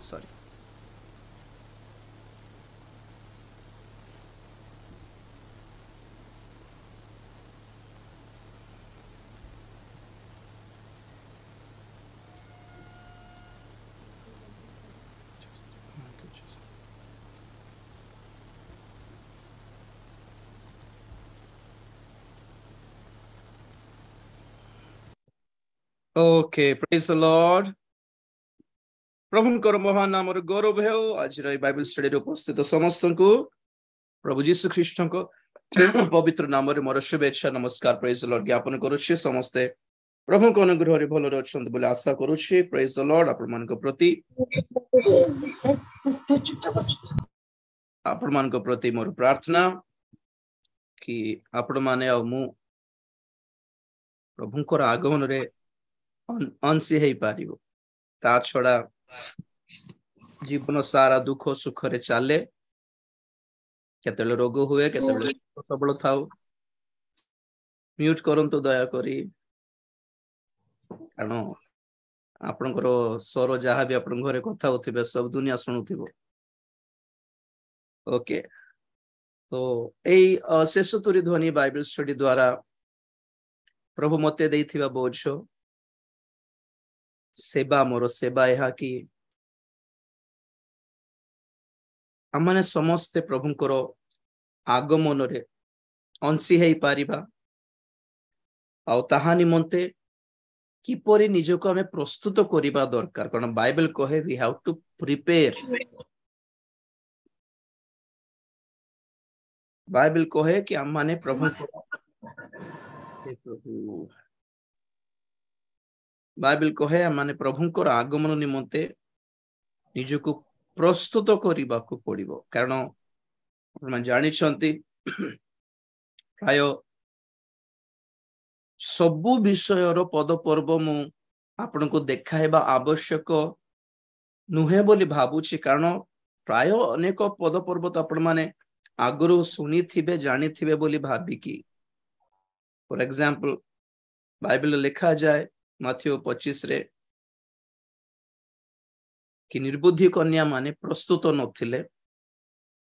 Sorry okay praise the lord प्रभुंकर महान नाम गौरव हेउ आज बाइबल स्टडी उपस्थित समस्त को प्रभु जीशु ख्रीष्ट को पवित्र नाम मोर शुभेच्छा नमस्कार प्रेज द लॉर्ड ज्ञापन करुच्छे समस्ते प्रभु को अनुग्रह रे भलो अछंत बोले आशा करुच्छे प्रेज द लॉर्ड आपण मान प्रति मोर प्रार्थना कि आपण माने आ मु प्रभुंकर आगमन रे अंशी है पारिबो ता छड़ा जीवन सारा दुख सुख रे चले केतले रोग हुए केतले सबल थाउ म्यूट करंतु दया करी कारण आपनकर स्वर जहाँ भी आपन घरे कथा होथिबे सब दुनिया सुनुथिबो ओके तो एई शेष तुरी ध्वनि बाइबल स्टडी द्वारा प्रभु मते देथिबा बोझ सेवा मोर सेवा यह कि आमने समस्ते प्रभुंकर आगमन रे अंशी है पारिबा आउ ताहा निमंते किपरि निजको हमें प्रस्तुत करिबा दरकार कारण बाइबल कहे we have to prepare Bible कहे कि हम माने प्रभु बाइबल कहे माने प्रभुंकर आगमन निमंते निजको प्रस्तुत करने को पड़ो कारण जानी प्राय सबु विषय पदपर्व मु आपण को देखाइबा आवश्यक नुहे बोली भावुची कारण प्राय अनेक पदपर्व तो आपण माने आगुरु सुनी थिबे जानी थिबे बोली भाबिकी फॉर एग्जांपल बाइबल लिखा जाए माथ्यू 25 रे कि निर्बुद्धि कन्या माने प्रस्तुत नथिले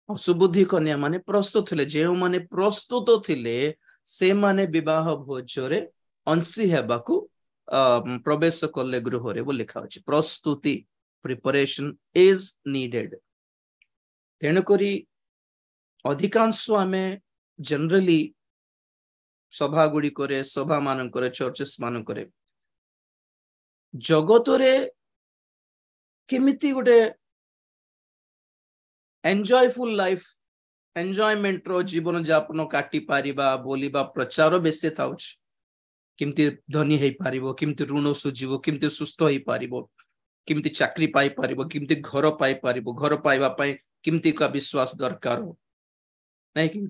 असुबुद्धि कन्या माने प्रस्तुत थिले जेउ माने प्रस्तुत थिले से माने विवाह भोजरे अंशी हेबाकू प्रवेश कले गृह रे बोली लिखा अछि प्रस्तुति प्रिपरेशन इज नीडेड तेणु करी अधिकांश आमे जनरली सभा गुडी करे सभा मान करे चर्चेस मान करे जगत रे केमिति गोटे एंजॉयफुल लाइफ एंजॉयमेंट रो जीवन जापन काटी पारिबा बोलिबा प्रचार बेसे थाउछ किमति धनी हे पारिबो किमति ऋण सुझिबो किमति सुस्थ हे पारिबो किमति चाकरी पाई पारिबो किमति घर पाई पारिबो घर पाइबा पई किमति का विश्वास दरकार नै कि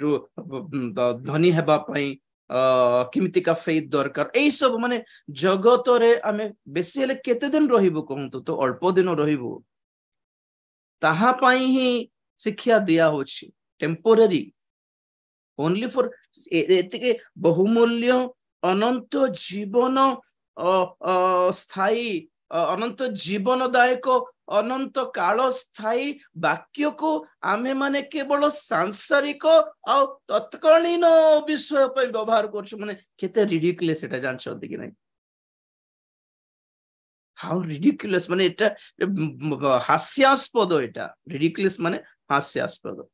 धनी हेबा पई किमति का फेथ दरकार ए सब माने जगत रे आमे बेसी हेले केते दिन रहिबो कहंतु तो अल्प दिन रहिबो ताहा पई ही शिक्षा दिया होछि टेम्पोररी ओनली फॉर एतिके बहुमूल्य अनंत जीवन स्थायी अनंत जीवनदायक अनंत काल स्थायी वाक्य को आमे माने केवल सांसारिक आ तत्कालीन विषय पे व्यवहार करछु माने केते रिडिकुलस एटा जानछथि कि नै हाउ रिडिकुलस माने एटा हास्यास्पद एटा रिडिकुलस माने हास्यास्पद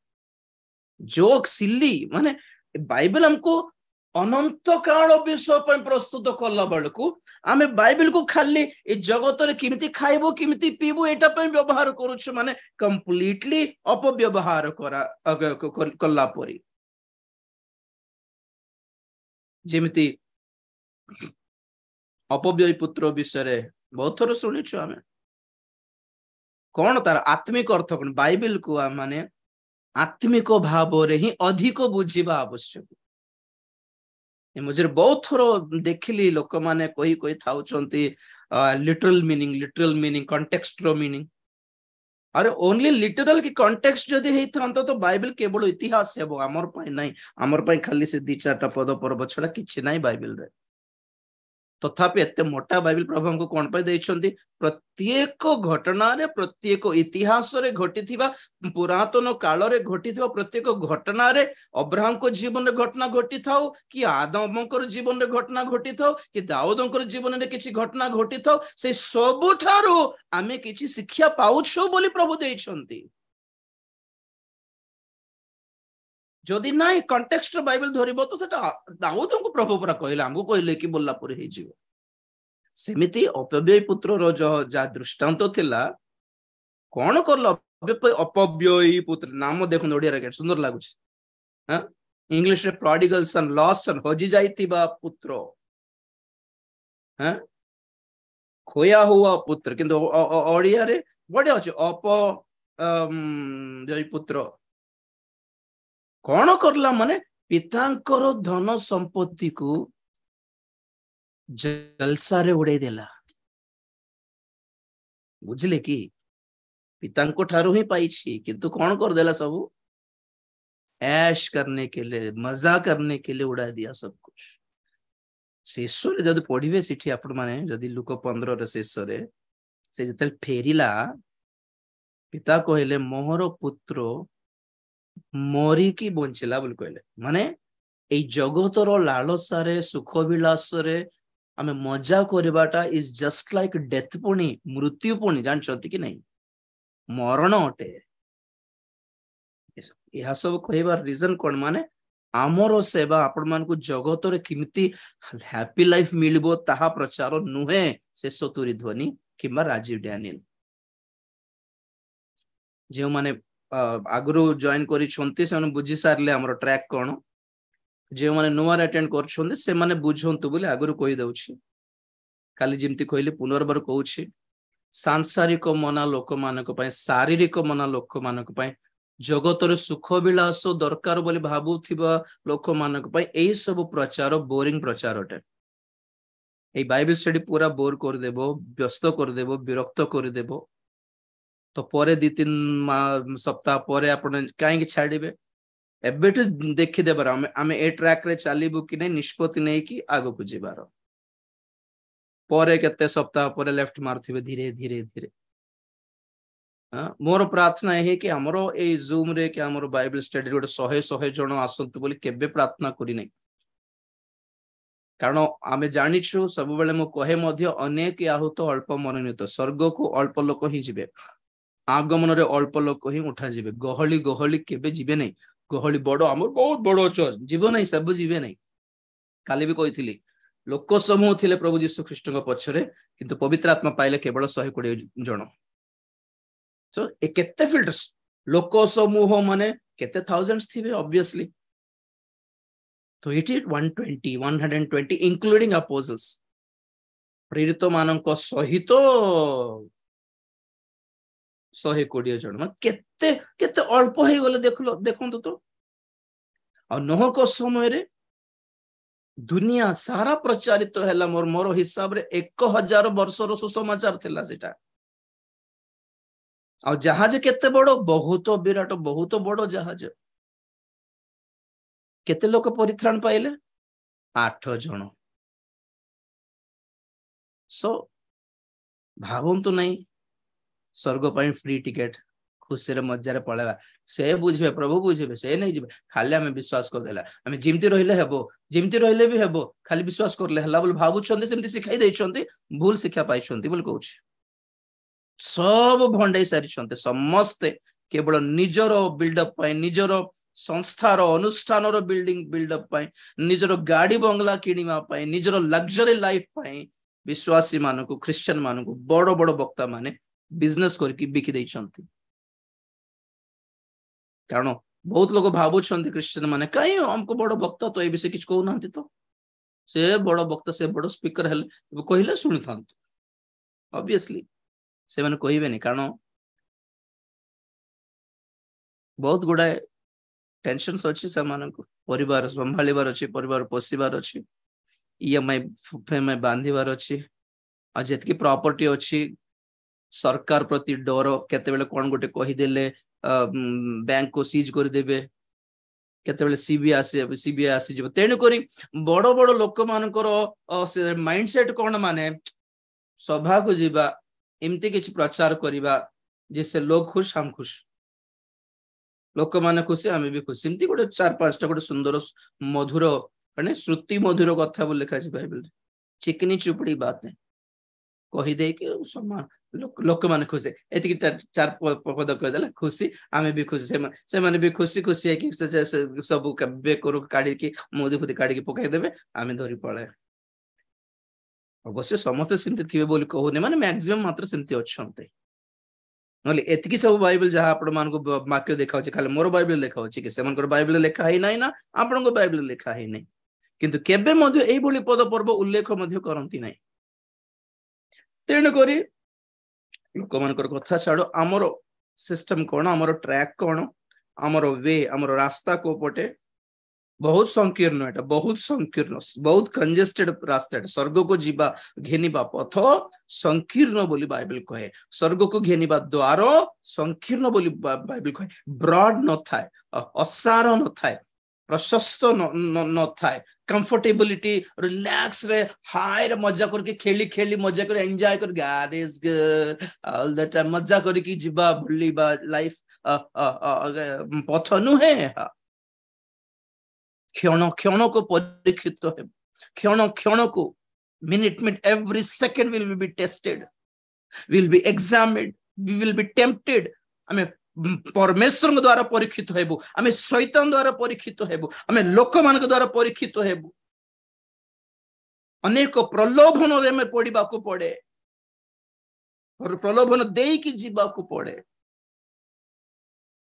जोक सिली माने बाइबल हमको अनंत काल विषय पे प्रस्तुत कला बेलू आमे बाइबल को खाली ए जगत रे किमिति खाइबो किमिति पीबो एटा पे व्यवहार करूछु माने कंप्लीटली अपव्यवहार करा कला परी जेमिति अपव्यय पुत्र विषय रे बहुत थोर सुनिछु आमे कोन तार आत्मिक अर्थ कोन बाइबल को माने आत्मिक भाव रे ही अधिक बुझिबा आवश्यक मुझे बहुत थोर देखिली लोक माने कोई कोई थाउचंती लिटरल मीनिंग कॉन्टेक्स्ट रो मीनिंग अरे ओनली लिटरल की कॉन्टेक्स्ट जदी हेई थांतो तो बाइबल केवल इतिहास हेबो हमर पई नै हमर पई खाली से दी चारटा पद पर्व छडा किछि नै बाइबल रे तथापि एते मोटा बाइबल प्रभु हमको कोन पे दैछंती प्रत्येक घटना रे प्रत्येक इतिहास रे घटिथिबा पुरातन काल रे घटिथिबा प्रत्येक घटना रे अब्राहम को जीवन रे घटना घटी थाउ कि आदम को जीवन रे घटना घटी थाउ कि दाऊद को जीवन रे किछि घटना घटी थाउ से सब थारो आमे किछि शिक्षा पाउछो बोली प्रभु दैछंती जदि नाइ कॉन्टेक्स्ट बाइबल धरिबो तो सेटा दाऊद को प्रभु पूरा कहला हमको कहले कि बोलला पर हे जीव सेमिति अपव्यय पुत्र रो जो जा दृष्टांत थिला कोन करलो अपव्यय पुत्र नाम देखो ओडिया रे सुंदर लागुछ हां इंग्लिश रे प्रोडिगल सन लॉस्ट सन होजी जाइतिबा पुत्र हां खोया हुआ पुत्र किंतु ओडिया रे बडे अछि जय पुत्र कौन करला माने पितांकर धन संपत्ति को जलसा रे उड़े देला बुझले कि पितांको ठारू ही पाइछि किंतु कौन कर देला सब ऐश करने के लिए मजा करने के लिए उड़ा दिया सब कुछ शेष रे जदि पढ़िबे सिठी आपण माने जदि लुक 15 रे शेष रे से जतल फेरिला पिता कहले मोहर पुत्र मरी की बंचिला बोल कहले माने ए जगतर लालसारे सुख विलासरे आमे मजा करबाटा इज जस्ट लाइक डेथ पुणी मृत्यु पुणी जानछथि कि नहीं मरण अटे यह सब कहबार रीजन कोन माने आमर सेवा आपण मान को जगतर किमिति हैप्पी लाइफ मिलबो ताहा प्रचार नुहे से सतुरी ध्वनि किबा राजीव डैनियल जे माने आगु जॉइन करी छंती से बुझी सारले हमर ट्रैक कोन जे माने नुआर अटेंड कर छंती से माने बुझंतु बोले आगु कहि दउछि काली जिमती कहली पुनर्बार कहउछि सांसारिक मना लोक मानक पय शारीरिक मना लोक मानक पय जगतर सुख विलास दरकार बोली भाबुथिबा लोक मानक पय एई सब प्रचार बोरिंग प्रचार अटे एई बाइबल स्टडी पूरा बोर कर देबो व्यस्त कर देबो विरक्त कर देबो तो परे 2-3 सप्ताह परे आपण काहे छाड़िबे एबेटू देखि देबार आमे ए ट्रैक रे चलीबु कि नै निष्पत्ति नै कि आगो को जिबार परे केते सप्ताह परे लेफ्ट मारथिबे धीरे धीरे धीरे मोर प्रार्थना है कि हमरो ए जूम रे कि हमरो बाइबल स्टडी रे 100 जण आसंतु बोली केबे प्रार्थना करि नै कारण आमे जानिछु सब बेले मो कहे मध्य अनेक आहुत अल्प मनोनीत स्वर्ग को अल्प लोक ही जिबे आगमन रे अल्प लोक ही उठा जिबे गहली गहली केबे जिबे नै गहली बड़ हमर बहुत बड़ चर्च जीव नै सब जिबे नै काली भी कहिथिली लोक समूह थिले प्रभु यीशु ख्रीष्ट को पछरे किंतु पवित्र आत्मा पाइले केवल 120 जण सो ए केते फिल्टर्स लोक समूह माने केते थाउजेंड्स थिबे ऑब्वियसली तो इट इज 120 इंक्लूडिंग अपोस्टल्स प्रेरित मानक सहित 120 जन केते केते अल्प हे गले देखलो देखंतु तो आ नोह को समय रे दुनिया सारा प्रचारित हैला मोर हिसाब रे 1000 वर्ष रो सुसमाचार थिला सेटा आ जहाज केते बड़ो बहुत विराट बहुत बड़ो जहाज केते लोक परित्राण पाइले 8 जन सो भावंतु नहीं स्वर्ग पाई फ्री टिकेट खुशी रे मजा रे पळेबा से बुझबे प्रभु बुझबे से नहीं जिबे खाली हमें विश्वास कर देला हमें जिमती रहिले हेबो जिमती रहिले भी हेबो खाली विश्वास करले हला बोल भाबु छंदी सेमती सिखाई दै छंती भूल शिक्षा पाई छंती बोल कहूछ सब भंडे सारी छंते समस्त केवल निजर बिल्डअप पाई निजर संस्थार अनुष्ठान रो बिल्डअप पाई निजर गाड़ी बंगला किनिमा पाई निजर लग्जरी लाइफ पाई विश्वासी मानको क्रिश्चियन मानको बड़ बड़ वक्ता माने बिजनेस करके बिकी दै छंती कारण बहुत लोग भाबु छंती क्रिश्चियन माने काई हमको बड़ वक्ता तो ए विषय किछ कहू नांती तो से बड़ वक्ता से बड़ स्पीकर हेले कहिले सुनि थांत ऑब्वियसली से माने कहिबे नि कारण बहुत गुडा टेंशन्स अछि से मानको परिवार संभालिबार अछि परिवार पोसिबार अछि ईएमआई फेमे बांधिबार अछि आ जेतकी प्रॉपर्टी अछि सरकार प्रति डर केते बेले कोन गोटे कहि देले बैंक को सीज कर देबे केतेबेले सीबीआई आसी जब तेणु करी बड़ बड़ लोक मानकर माइंडसेट कौन माने सभा को जीवा एमती किसी प्रचार करिबा जिससे लोग खुश हम खुश लोक माने खुशी आम भी खुशी एमती गोटे 4-5टा गोटे सुंदर मधुर माने श्रुति मधुर कथा बोल लिखा है बाइबल चिकनी चुपड़ी बात है कही दे कि सम्मान लोक माने खुशी एति 4 पद कहदेला खुशी आमे भी खुशी से माने भी खुशी खुशी है कि सब कबे करू काढ़ी की मोदी फुदी काढ़ी की पकाई देबे आमे धरी पळे अवश्य समस्त सेमती थिबे बोली कहूने माने मैक्सिमम मात्र सेमती अछंते नले एतिकी सब बाइबल जहाँ आपण मान को वाक्य देखा खाली मोर बाइबल लिखा कि से बाइबल लिखा ही ना आपण बाइबल लिखा ही नहीं किंतु केबे मध्य एई बोली पद पर्व उल्लेख मध्य करंती नहीं तेणु करी लोक मानकर कथा छाड़ो आमर सिस्टम कौन आमर ट्रैक कौन आमर वे आमर रास्ता को पटे बहुत संकीर्ण एटा बहुत संकीर्ण बहुत कंजेस्टेड रास्ता एटा स्वर्ग को जीवा घेनिबा पथ संकीर्ण बोली बाइबल कहे स्वर्ग को घेनिबा द्वार संकीर्ण बोली बाइबल कहे ब्रॉड न थाए असार न थाए प्रशस्त न थाए कंफर्टेबिलिटी रिलैक्स रे हाई रे मजा करके खेली खेली मजा कर एंजॉय कर God is good all the time मजा करके जीवा भुलिबा लाइफ पथ नुहे क्षण क्षण को परीक्षित है क्षण क्षण को minute minute every second will be tested will be examined we will be tempted आमे परमेश्वर द्वारा परीक्षित हेबु आमे शैतान द्वारा परीक्षित हेबु आमे लोक मान द्वारा परीक्षित हेबु अनेक प्रलोभन रे में पड़िबा को पड़े और प्रलोभन देई की जीवा को पड़े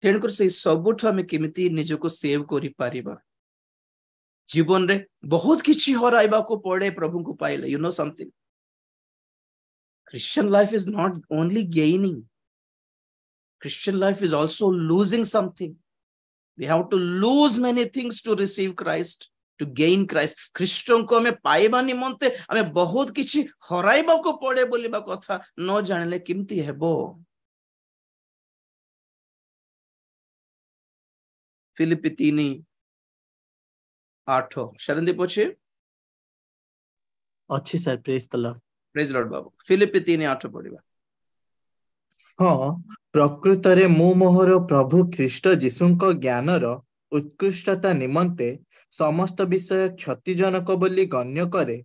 तेणुकर से सबुठ आमे केमिति निजको सेव करि पारिबा जीवन रे बहुत किछि हराइबा को पड़े प्रभु को पाइले you know something Christian life is not only gaining. Christian life is also losing something. We have to lose many things to receive Christ, to gain Christ. Christian को हमें पाइबा निमंते हमें बहुत किछि हराइबा को पड़े बोलिबा कथा न जानले किमती हेबो फिलिपी 3:8 शरणदीप अछि अच्छी sir praise the lord praise lord बाबू फिलिपी 3:8 पढ़िबा हाँ प्रकृत रे मु मोहर प्रभु ख्रीष्ट जीशुंक ज्ञानर उत्कृष्टता निमंते समस्त विषय क्षतिजनक बोली गण्य करे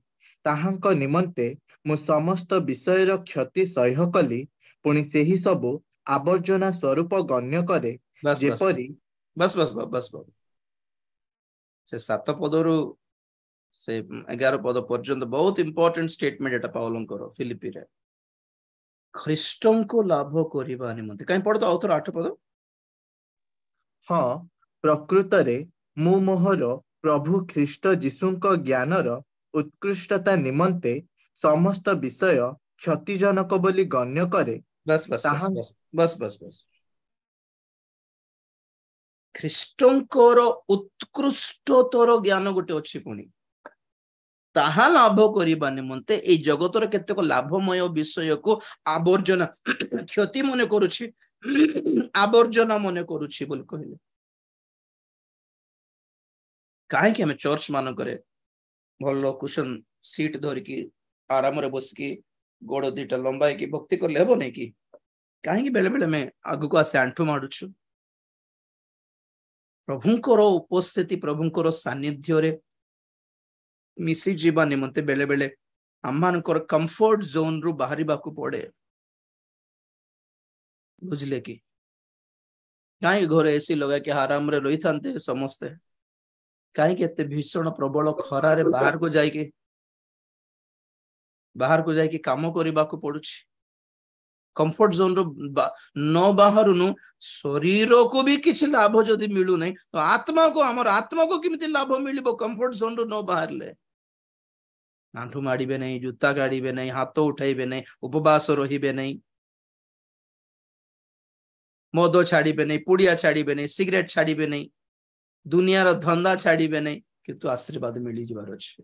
ताहांक निमंते मु समस्त विषयर क्षति सह्य कली पुणी सेही सबु आवर्जना स्वरूप गण्य करे बस जेपरी बस बस बस बस बस से 7 पदरु से 11 पद पर्यंत बहुत इंपोर्टेंट स्टेटमेंट एटा पाउलम करो फिलिपी रे ख्रीष्टन को लाभ करिबा निमंते काई पढ तो आउथर 8 पद हाँ प्रकृत रे मु मोहर प्रभु ख्रीष्ट जीशुंक ज्ञानर उत्कृष्टता निमंते समस्त विषय क्षतिजनक बोली गण्य करे बस बस ताहां बस बस बस बस ख्रीष्टन कोर उत्कृष्टतर ज्ञान गोटे अछि पुनी ताहा लाभ करिबा निमंते ए जगतर केतेक लाभमय विषय को आवर्जना क्षति मने करूछि आवर्जना मने करूछि बोल कहले काहे कि हम चर्च मान करे भलो कुशन सीट धरि की आराम रे बस की गोड़ दीटा लंबाई की भक्ति करले हेबो नै की काहे कि बेले बेले में आगु को आसे आंठु माडुछु प्रभुंकर उपस्थिति प्रभुंकर सानिध्य रे मिसी जीवा निमंते बेले बेले आमानकर कंफर्ट जोन रु बाहरी बाकू पड़े बुझले कि काहे घर एसी लगा के आराम रे रही थांते समस्ते काहे के एते भीषण प्रबल खरा रे बाहर को जाई के काम करिबा को पड़ुछि कंफर्ट जोन रो न बाहरुनु शरीर को भी किछ लाभ जदि मिलु नै तो आत्मा को हमर आत्मा को किमिति लाभ मिलिबो कंफर्ट जोन रो न बाहरले आंठू माड़ीबे नहीं जूता गाड़ीबे नहीं हाथ उठाइबे नहीं उपवास रहिबे नहीं मद छाड़ीबे नहीं पुड़िया छाड़ीबे नहीं सिगरेट छाड़ीबे नहीं दुनिया रो धंधा छाड़ीबे नहीं किंतु आशीर्वाद मिली जबार अछि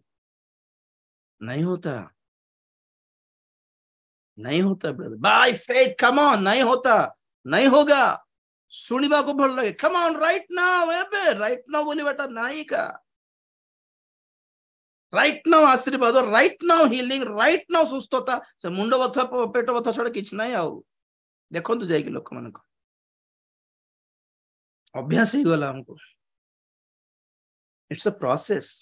नहीं होता brother by faith come on नहीं होता नहीं होगा शुणा को भल लगे कम ऑन राइट नाउ एबे राइट नाउ बोली बेटा नहीं का राइट नाउ आशीर्वाद right now healing right now सुस्थता से मुंड बथा पेट बथा छड़ा किछ नाही आउ देखो तो जाइए लोक मन को अभ्यास ही गला हमको it's a process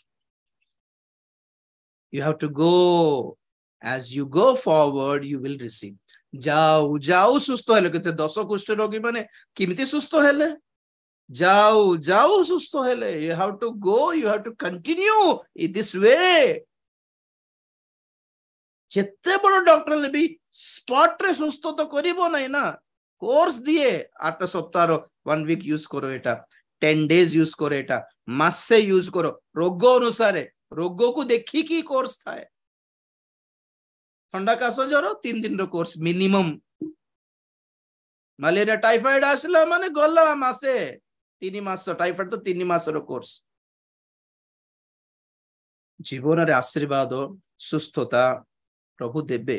you have to go as you go forward you will receive जाऊ जाऊ सुस्त हेले केते 10 कुष्ठ रोगी माने किमिति सुस्त हेले जाऊ जाऊ सुस्त हेले you have to go you have to continue in this way जेते बड़ डॉक्टर ले भी स्पॉट रे सुस्त तो करिवो नै ना कोर्स दिए 8 सप्ताह रो 1 वीक यूज करो एटा 10 डेज यूज करो एटा मासे यूज करो रोग अनुसार रोग को देखी की कोर्स थाए ठंडा काश ज्वर 3 दिन रो कोर्स मिनिमम मलेरिया टाइफाइड आसला माने गला मासे 3 मास टाइफाइड तो 3 मास रो कोर्स जीवन रे आशीर्वाद सुस्थता प्रभु देबे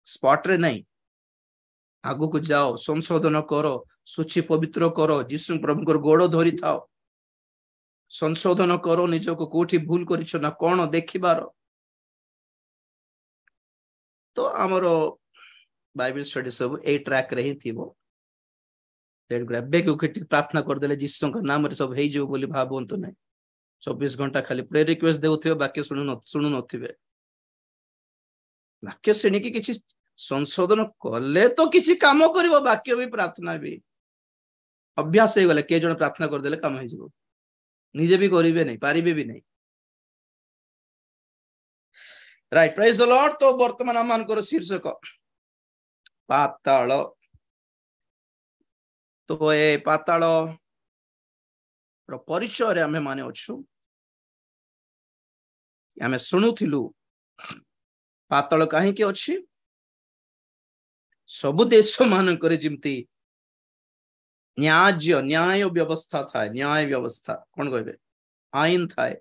स्पॉट रे नहीं आगु को जाओ संशोधन करो सूची पवित्र करो जिसु प्रभु को गोड़ धरी थाओ संशोधन करो निज को कोठी भूल करिछ ना कोन देखिबार तो हमरो बाइबल स्टडी सब ए ट्रैक रही थिबो तेन ग्रेबे को किटी प्रार्थना कर देले जिसु का नाम रे सब हेइ जो बोली भाबंतो नै 24 घंटा खाली प्रे रिक्वेस्ट देउथिबे बाकी सुनु नथिबे वाक्य श्रेणी की किछि संशोधन कले तो किछि काम करिवो वाक्य भी प्रार्थना भी अभ्यास हे गले के जण प्रार्थना कर देले काम हे जिवो निजे भी करिवे नहीं पारिबे भी नहीं राइट प्रेज द लॉर्ड तो वर्तमान आमान कर शीर्षक पाताल तो ए पाताल रो परिचय रे हमें माने अछु हमें सुनुथिलु पाताल काहे के अछि सब देश मान करे जिमती न्याय व्यवस्था थाए न्याय व्यवस्था कौन कहबे आईन थाए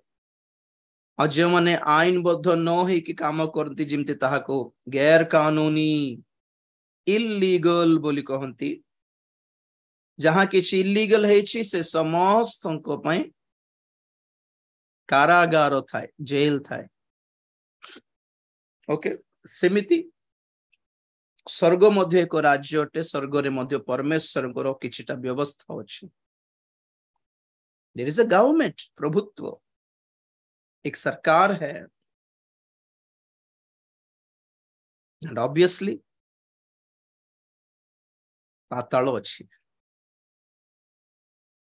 और जो माने आईनबद्ध न होई कि काम करती जिमती ताहा को गैर कानूनी इलीगल बोली कहंती जहां किछि इलीगल हेछि से समस्त को पई कारागार थाए जेल थाए ओके सेमिति स्वर्ग मध्य एक राज्य अटे स्वर्ग रे मध्य परमेश्वर को किछिटा व्यवस्था अछि देयर इज अ गवर्नमेंट प्रभुत्व एक सरकार है एंड ऑब्वियसली पाताल अछि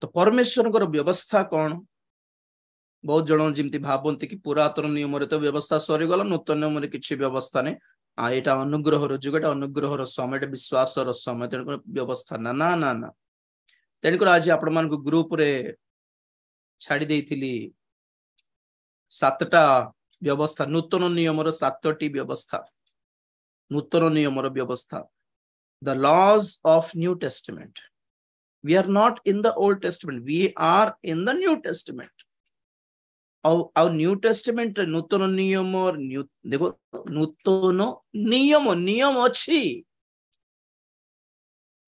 तो परमेश्वर को व्यवस्था कौन बहुत जन जिमती भाबंती कि पुरातन नियम रे तो व्यवस्था सरी गला नूतन नियम रे किछि व्यवस्था नै एटा अनुग्रह जुग अनुग्रह समय विश्वास समय तेन व्यवस्था ना ना ना ना तेन आज आपण मान ग्रुप रे छाड़ी देइथिली 7टा व्यवस्था नूतन नियम रो 7टी व्यवस्था नूतन नियम रो व्यवस्था the laws of New Testament we are not in the Old Testament we are in the New Testament और न्यू टेस्टामेंट नूतन नियम देखो नूतन नियम नियम अछि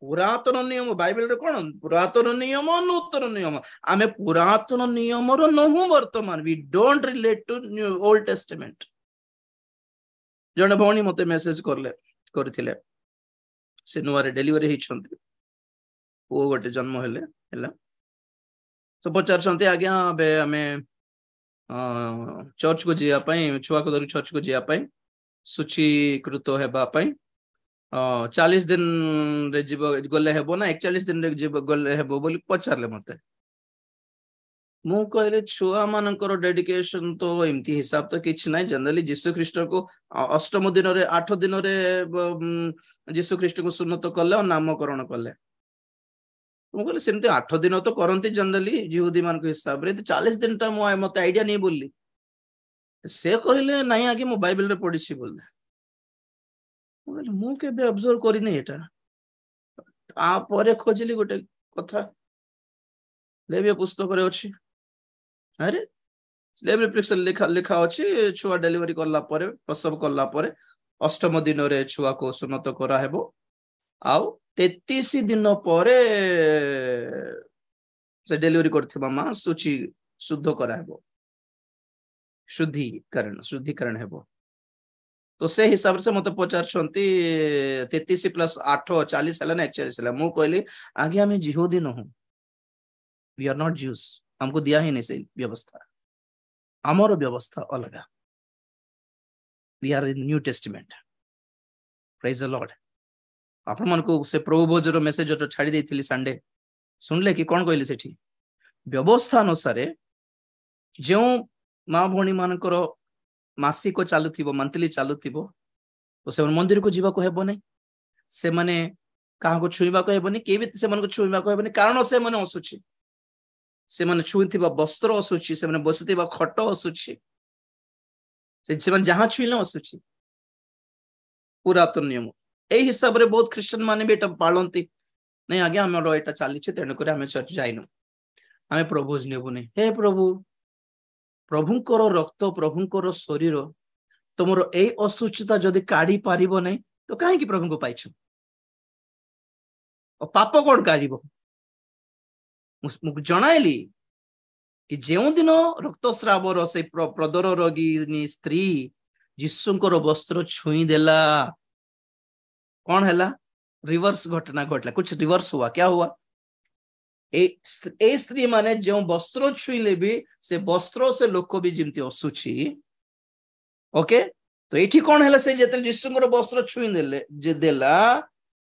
पुरातन नियम बाइबल रे कोन पुरातन नियम नूतन नियम आमे पुरातन नियम रो नहु वर्तमान we don't relate to new Old Testament जण भौणी मते मेसेज करथिले से नुआरे डिलीवरी हि छंती ओ गोटे जन्म हेले हैला तो पचार छंती आज्ञा बे हमें चर्च को जिया पाई छुआ को धरी चर्च को जिया पाई सूचीकृत हेबा पाई 40 दिन रे जीव गले हेबो ना 41 दिन रे जीव गले हेबो बोली पचारले मते मु कहले छुआ मानकर डेडिकेशन तो एमती हिसाब तो किछ नै जनरली यीशु ख्रीष्ट को अष्टम दिन रे 8 दिन रे यीशु ख्रीष्ट को सुन्नत करले और नामकरण करले मु कहले सेमते 8 दिन तो करंती जनरली यहूदी मान के हिसाब रे 40 दिन टा मु मते आईडिया नै बोलली से कहले नै आगे मु बाइबल रे पढी छी बोलले मु कहले मु के बे ऑब्जर्व करी नै एटा आ परे खोजली गोटे कथा लेविया पुस्तक रे अछि अरे लेविया प्रिक्सन लिखा अछि छुआ डिलीवरी करला परे प्रसव करला परे अष्टम दिन रे छुआ को सुन्नत करा हेबो आउ 33 दिन पर से डेलीवरी करथिबा मां सूची शुद्ध कराबो शुद्धिकरण हेबो तो से हिसाब से मते पचार 33 प्लस 8 40 हला ना 41 हला मु कहली आगे हमें जिहोदी न हूं वी आर नॉट ज्यूस हमको दिया ही नहीं से व्यवस्था हमर व्यवस्था अलग we are in New Testament praise the Lord आपण मन को से प्रभु भोजर मेसेज जो छाड़ी देथिली संडे सुनले कि कोन कहली सेठी व्यवस्था अनुसार जो माँ भौणी मानकर मासिक चलुथिबो मंथली चलुथिबो तो से मंदिर को जीवा को हेबो नहीं से माने काहा को छुईबा को हेबोनी के भी से मन को छुईबा को हेबोनी कारण से माने असुची से माने छुईथिबा वस्त्र असुची से माने बसथिबा खट असुची से माने जहां छुईलो असुची पुरातन नियम ए हिसाब रे बहुत क्रिश्चियन माने भी एटा पालंती नहीं आगे हमरो एटा चाली छै तेन करे हमें चर्च जाइनु हमें प्रभु नेबुनी हे प्रभु प्रभुंकर रक्त प्रभुंकर शरीर तुमर ए असुचिता जदि काढ़ी पारिबो नहीं तो काहे कि प्रभु को पाइछु और पाप कोन काढ़ीबो मुझ जणाइली कि जेउ दिन रक्तस्रावर से प्रदर रोगी स्त्री यीशुंकर वस्त्र छुई देला कौन हैला रिवर्स घटना घटला कुछ रिवर्स हुआ क्या हुआ ए स्त्री माने जो वस्त्र छुईले भी से वस्त्र से लोक भी जिमती असुची ओके तो एठी कौन हैला से जेते यीशुंकर वस्त्र छुई देले जे देला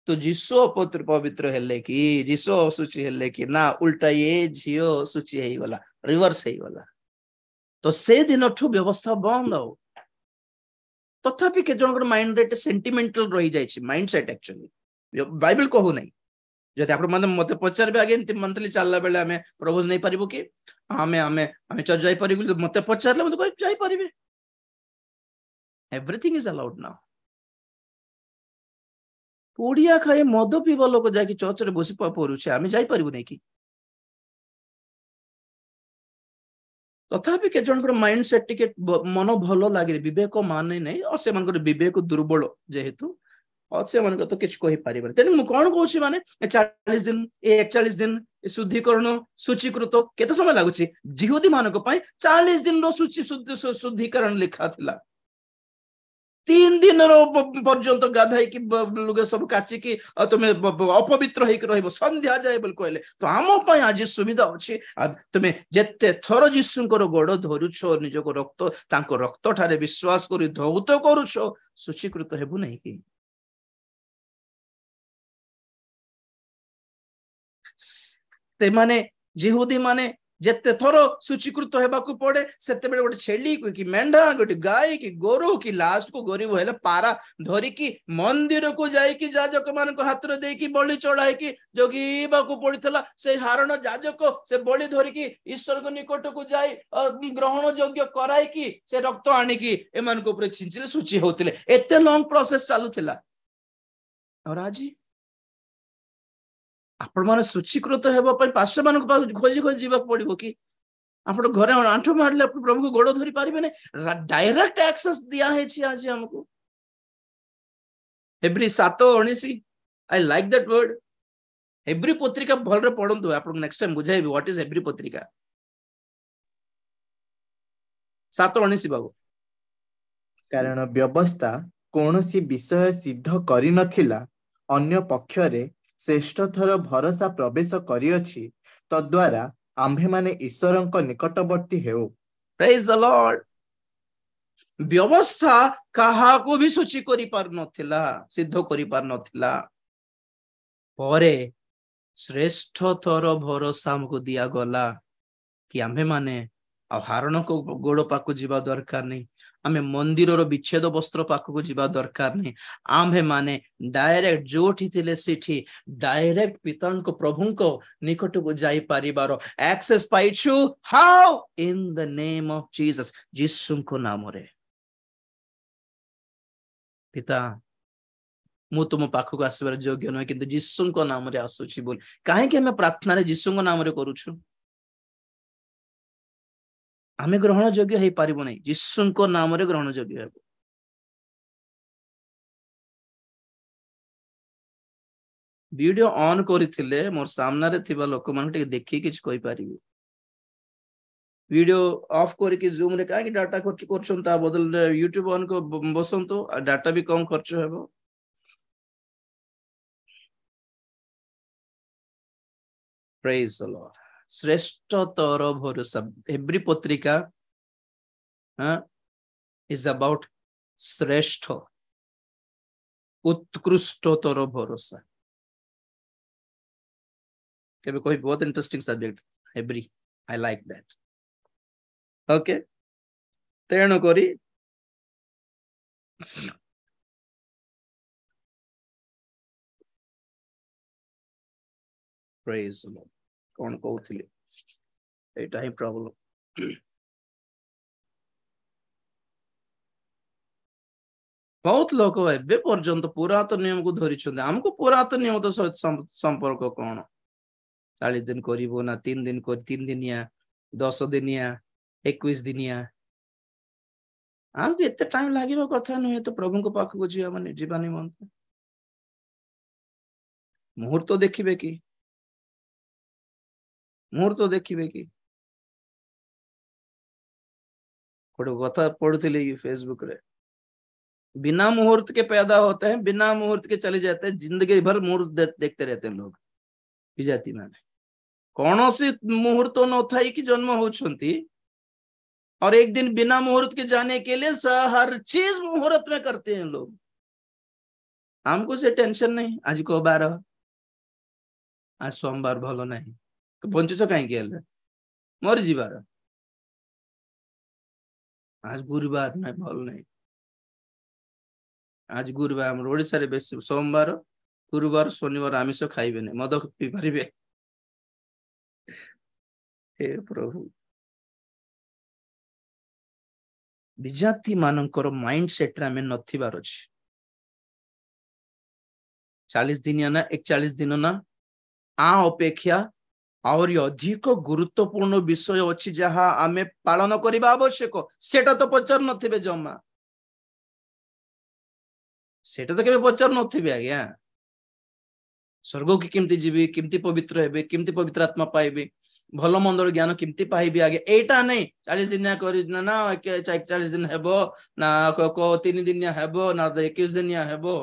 तो यीशु अपवित्र पवित्र हेले कि यीशु असुची हेले कि ना उल्टा ये झियो असुची हेई गला रिवर्स हेई गला तो से दिन ठु व्यवस्था बंद हो तथापि के जन माइंड रे सेंटिमेंटल रही जाय छी माइंडसेट एक्चुअली बाइबल कहू नहीं जदि आप मते पचार आगे मंथली चलला बेले हमें प्रभु नहीं पारिबो कि हमें हमें हमें चर्च जाई पारिबो मते पचारले मते कहि जाई पारिबे एवरीथिंग इज अलाउड नाउ पुड़िया खाए मद पीवा लोक जाकि चर्च रे बसी परुछे हमें जाई पारिबो नहीं कि तथापि के जन माइंड सेट टिके मन भलो लागे विवेक माने नहीं और से मन विवेक दुर्बल जेहेतु और से मन तो किछ कहि पारिबे तेन मु कोन कहूची माने 40 दिन 41 दिन शुद्धिकरण सूचीकृत केते समय लागुची जिहुदी मानको पय 40 दिन रो सूची शुद्धिकरण लिखा थिला 3 दिन रो पर्यंत गाधाई कि लुगे सब काची कि तुमे अपवित्र होई रहइबो संध्या जाय बोल कहले तो हम पय आज सुविधा अछि तुमे जत्ते थरो यीशुंकर गोड़ धरुछो निजको रक्त तांको रक्त ठारे विश्वास करी धौत करूछो सूचीकृत हेबु नहीं कि ते माने जिहुदी माने जेते थरो सूचीकृत हेबाकू पड़े सेते बेले गोटे छेली कि मेंढा गोटे गाय कि गोरु कि लास्ट को गरीब हेले पारा धरी कि मंदिर को जाई कि जाजक मान को हाथ रे दे कि बलि चढ़ाई कि जोगीबाकू पड़ितला से हारण जाजक से बलि धरी कि ईश्वर को निकट को जाई ग्रहण योग्य कराई कि से रक्त आनी कि एमान को ऊपर छिंचिले सूची होतिले एते लॉन्ग प्रोसेस चालुथिला और आज आपण माने सूचीकृत हेबा पय पास्टर मान को खोजी खोजी जीवा पड़िबो कि आपण घरे आंठो मारले प्रभु को गोड़ धरि पारिबे ने डायरेक्ट एक्सेस दिया है छी आज हमको एवरी 7:19 आई लाइक दैट वर्ड एवरी पत्रिका भल रे पढंतु आपण नेक्स्ट टाइम बुझाइबी व्हाट इज एवरी पत्रिका 7:19 बाबू कारण व्यवस्था कोनोसी विषय सिद्ध करि नथिला अन्य पक्षरे श्रेष्ठ थर भरोसा प्रवेश करियछि तद्वारा आम्भे माने ईश्वरंक निकटवर्ती हेउ प्रेज द लॉर्ड व्यवस्था कहा को भी सूची करि पार नथिला सिद्ध करि पार नथिला परे श्रेष्ठ थर भरोसा हमको दिया गला कि आम्भे माने आ हारण को गोड़ पाकु जीवा दरकार नहीं आमे मंदिर रो विच्छेद वस्त्र पाकु जीवा दरकार नहीं आम्भे माने डायरेक्ट जोठी थिले सिठी डायरेक्ट पितांको प्रभुंको निकट को जाई परिवार एक्सेस पाइछु how in the name of Jesus यीशुंको नाम रे पिता मु तुम पाखु आसबार योग्य न किंतु यीशुंको नाम रे आसुची बोल काहे कि हमें प्रार्थना रे यीशुंको नाम रे करूछु आमे ग्रहण योग्य हे पारिबो नै यीशुंको नाम रे ग्रहण योग्य हेबो वीडियो ऑन करथिले मोर सामना रे थिबा लोक मान टे देखि किछ कोइ पारिबे वीडियो ऑफ करके जूम रे काहे डाटा खर्च करछन ता बदल यूट्यूब ऑन को बसंतो डाटा भी कम खर्च हेबो प्रेज द लॉर्ड श्रेष्ठतर भरोसा एवरी पत्रिका इज अबाउट श्रेष्ठ उत्कृष्टतर भरोसा केबे कोई बहुत interesting subject every I like that okay तेणु करी प्रेज द लॉर्ड कौन कहउथिले एटा ही प्रॉब्लम बहुत लोक एबे पर्यंत पुरातन नियम को धरी हमको पुरातन नियम तो संपर्क कौन 40 दिन करिवो ना 3 दिन कर 3 दिनिया 10 दिनिया 21 दिनिया हमको एते टाइम लागिबो कथा न तो प्रभु को पाख को जिया माने जीवानी मन मुहूर्त तो देखिबे की मुहूर्त तो देखिबे की कोड कथा पढ़ुथिले फेसबुक रे बिना मुहूर्त के पैदा होते हैं बिना मुहूर्त के चले जाते हैं जिंदगी भर मुहूर्त देखते रहते हैं लोग विजाति माने कौन सी मुहूर्त न था कि जन्म होछंती और एक दिन बिना मुहूर्त के जाने के लिए हर चीज मुहूर्त में करते हैं लोग हमको से टेंशन नहीं आज को बार आज सोमवार भलो नहीं बंचुच कहीं मर जीवार आज गुरुवार नहीं भल नहीं आज गुरुवार हम ओडिसा रे बेसी सोमवार गुरुवार शनिवार आमिष खाइबे नहीं मद पी पारिबे हे प्रभु विजाति मानकर माइंड सेट रे में नथिबार अछि 40 दिन ना 41 दिन ना आ अपेक्षा और अधिक गुरुत्वपूर्ण विषय अछि जहा आमे पालन करिबा आवश्यक सेटा तो पचार नथिबे जम्मा सेटा तो केबे पचार नथिबे आज्ञा स्वर्ग की किमती जीवी किमती पवित्र हेबे किमती पवित्र आत्मा पाइबे भलो मंदर ज्ञान किमती पाइबे आगे एटा नहीं 40 दिन करि ना 41 दिन हेबो ना को 3 दिन हेबो ना 21 दिन हेबो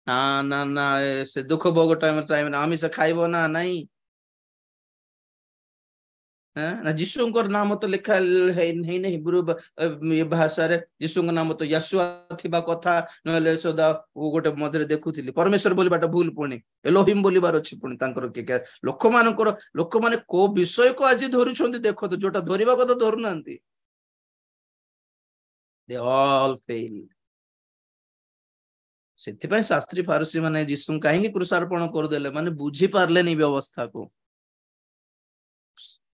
हाँ ना ना से दुख भोग टाइम आमिष खाइबो ना नहीं ना जिसुंकर नाम तो लिखा है नहीं हिब्रू भाषा रे जिसुंकर नाम तो यशुआ थिबा कथा नले सदा वो गोटे मधुरे देखुथिली परमेश्वर बोलिबाटा भूल पुणी एलोहिम बोलिबार अछि पुणी तांकर के लोक माने को विषय को आज धरुछंती देखो तो जोटा धरिबा को तो धरु नांती दे ऑल फेल सेथिपय शास्त्री फारसी माने जिसु काहेकि क्रूसार्पण कर देले माने बुझी पारले नहीं व्यवस्था को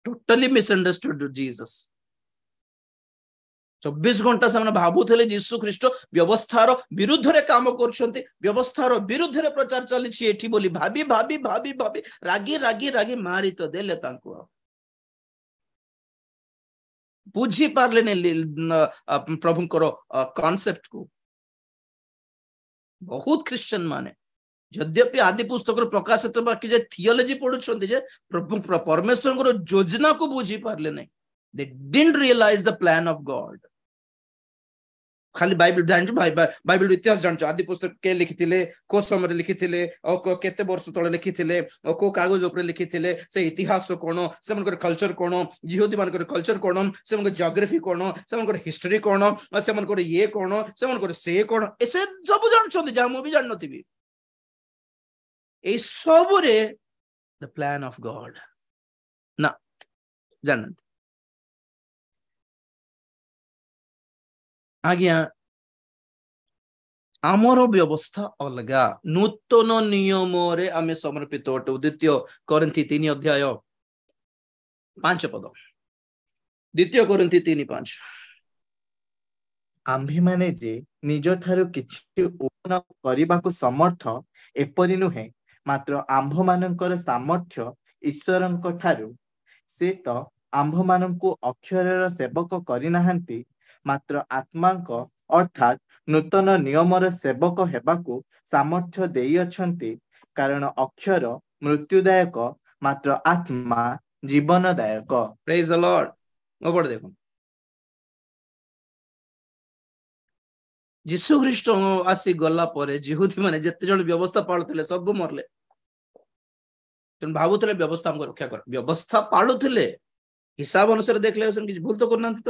टोटली मिसअंडरस्टूड जीसस 24 घंटा से भावुले जीसु ख्रीस्ट व्यवस्थार विरुद्ध रे काम करछंती व्यवस्थार विरुद्ध रे प्रचार चली एठी बोली भाबी भाबी भाबी भाबी रागी रागी रागी मारी तो देले तांको बुझी पारले नहीं प्रभुंकर कांसेप्ट को बहुत क्रिश्चियन माने यद्यपि आदि पुस्तक प्रकाशित बाकी जे थियोलॉजी पढुछंती जे परमेश्वर योजना को बुझी पारले नहीं they didn't realise the plan of God खाली बाइबल जान बाइबल इतिहास जान आदि पुस्तक के लिखिथिले को समय लिखिथिले और केते वर्ष तळे लिखिथिले और को कागज ऊपर लिखिथिले से इतिहास कोन से मनकर कल्चर कोन यहूदी मानकर कल्चर कोन से मनकर ज्योग्राफी कोन से मनकर हिस्ट्री कोन से मनकर ये कोन से मनकर से कोन ऐसे सब जान छथि जा मो भी जान नथिबी ए सब रे द प्लान ऑफ गॉड ना जान आज्ञा आमर व्यवस्था अलगा नूतन नियम रे आमे समर्पित अटु द्वितीय कोरिन्थी 3 अध्याय 5 पद द्वितीय कोरिन्थी 3:5 आम्भे माने जे निज ठारू किछि उपन करिबाकु समर्थ एपरि नुहे मात्र आम्भ मानकर सामर्थ्य ईश्वरंक ठारू से तो आम्भ मानकु अक्षरर सेवक करि नाहंती मात्र आत्मांक अर्थात ନୂତନ ନିୟମର ସେବକ ହେବାକୁ ସାମର୍ଥ୍ୟ ଦେଇଅଛନ୍ତି, କାରଣ ଅକ୍ଷର ମୃତ୍ୟୁଦାୟକ, ମାତ୍ର ଆତ୍ମା ଜୀବନଦାୟକ। ପ୍ରେଜ ଦ ଲର୍ଡ। ଓପର ଦେଖ, ଯୀଶୁ ଖ୍ରୀଷ୍ଟ ଆସି ଗଲା ପରେ ଜିହୁଦୀ ମାନେ ଯେତେ ଜଣ ବ୍ୟବସ୍ଥା ପାଳୁଥିଲେ ସବୁ ମରଲେ। ତେଣୁ ଭାବୁଥିଲେ ବ୍ୟବସ୍ଥା ଆମକୁ ରକ୍ଷା କର, ବ୍ୟବସ୍ଥା ପାଳୁଥିଲେ ହିସାବ ଅନୁସାରେ ଦେଖିଲେ ସେମାନେ କିଛି ଭୁଲ ତ କରୁନାହାନ୍ତି। ତ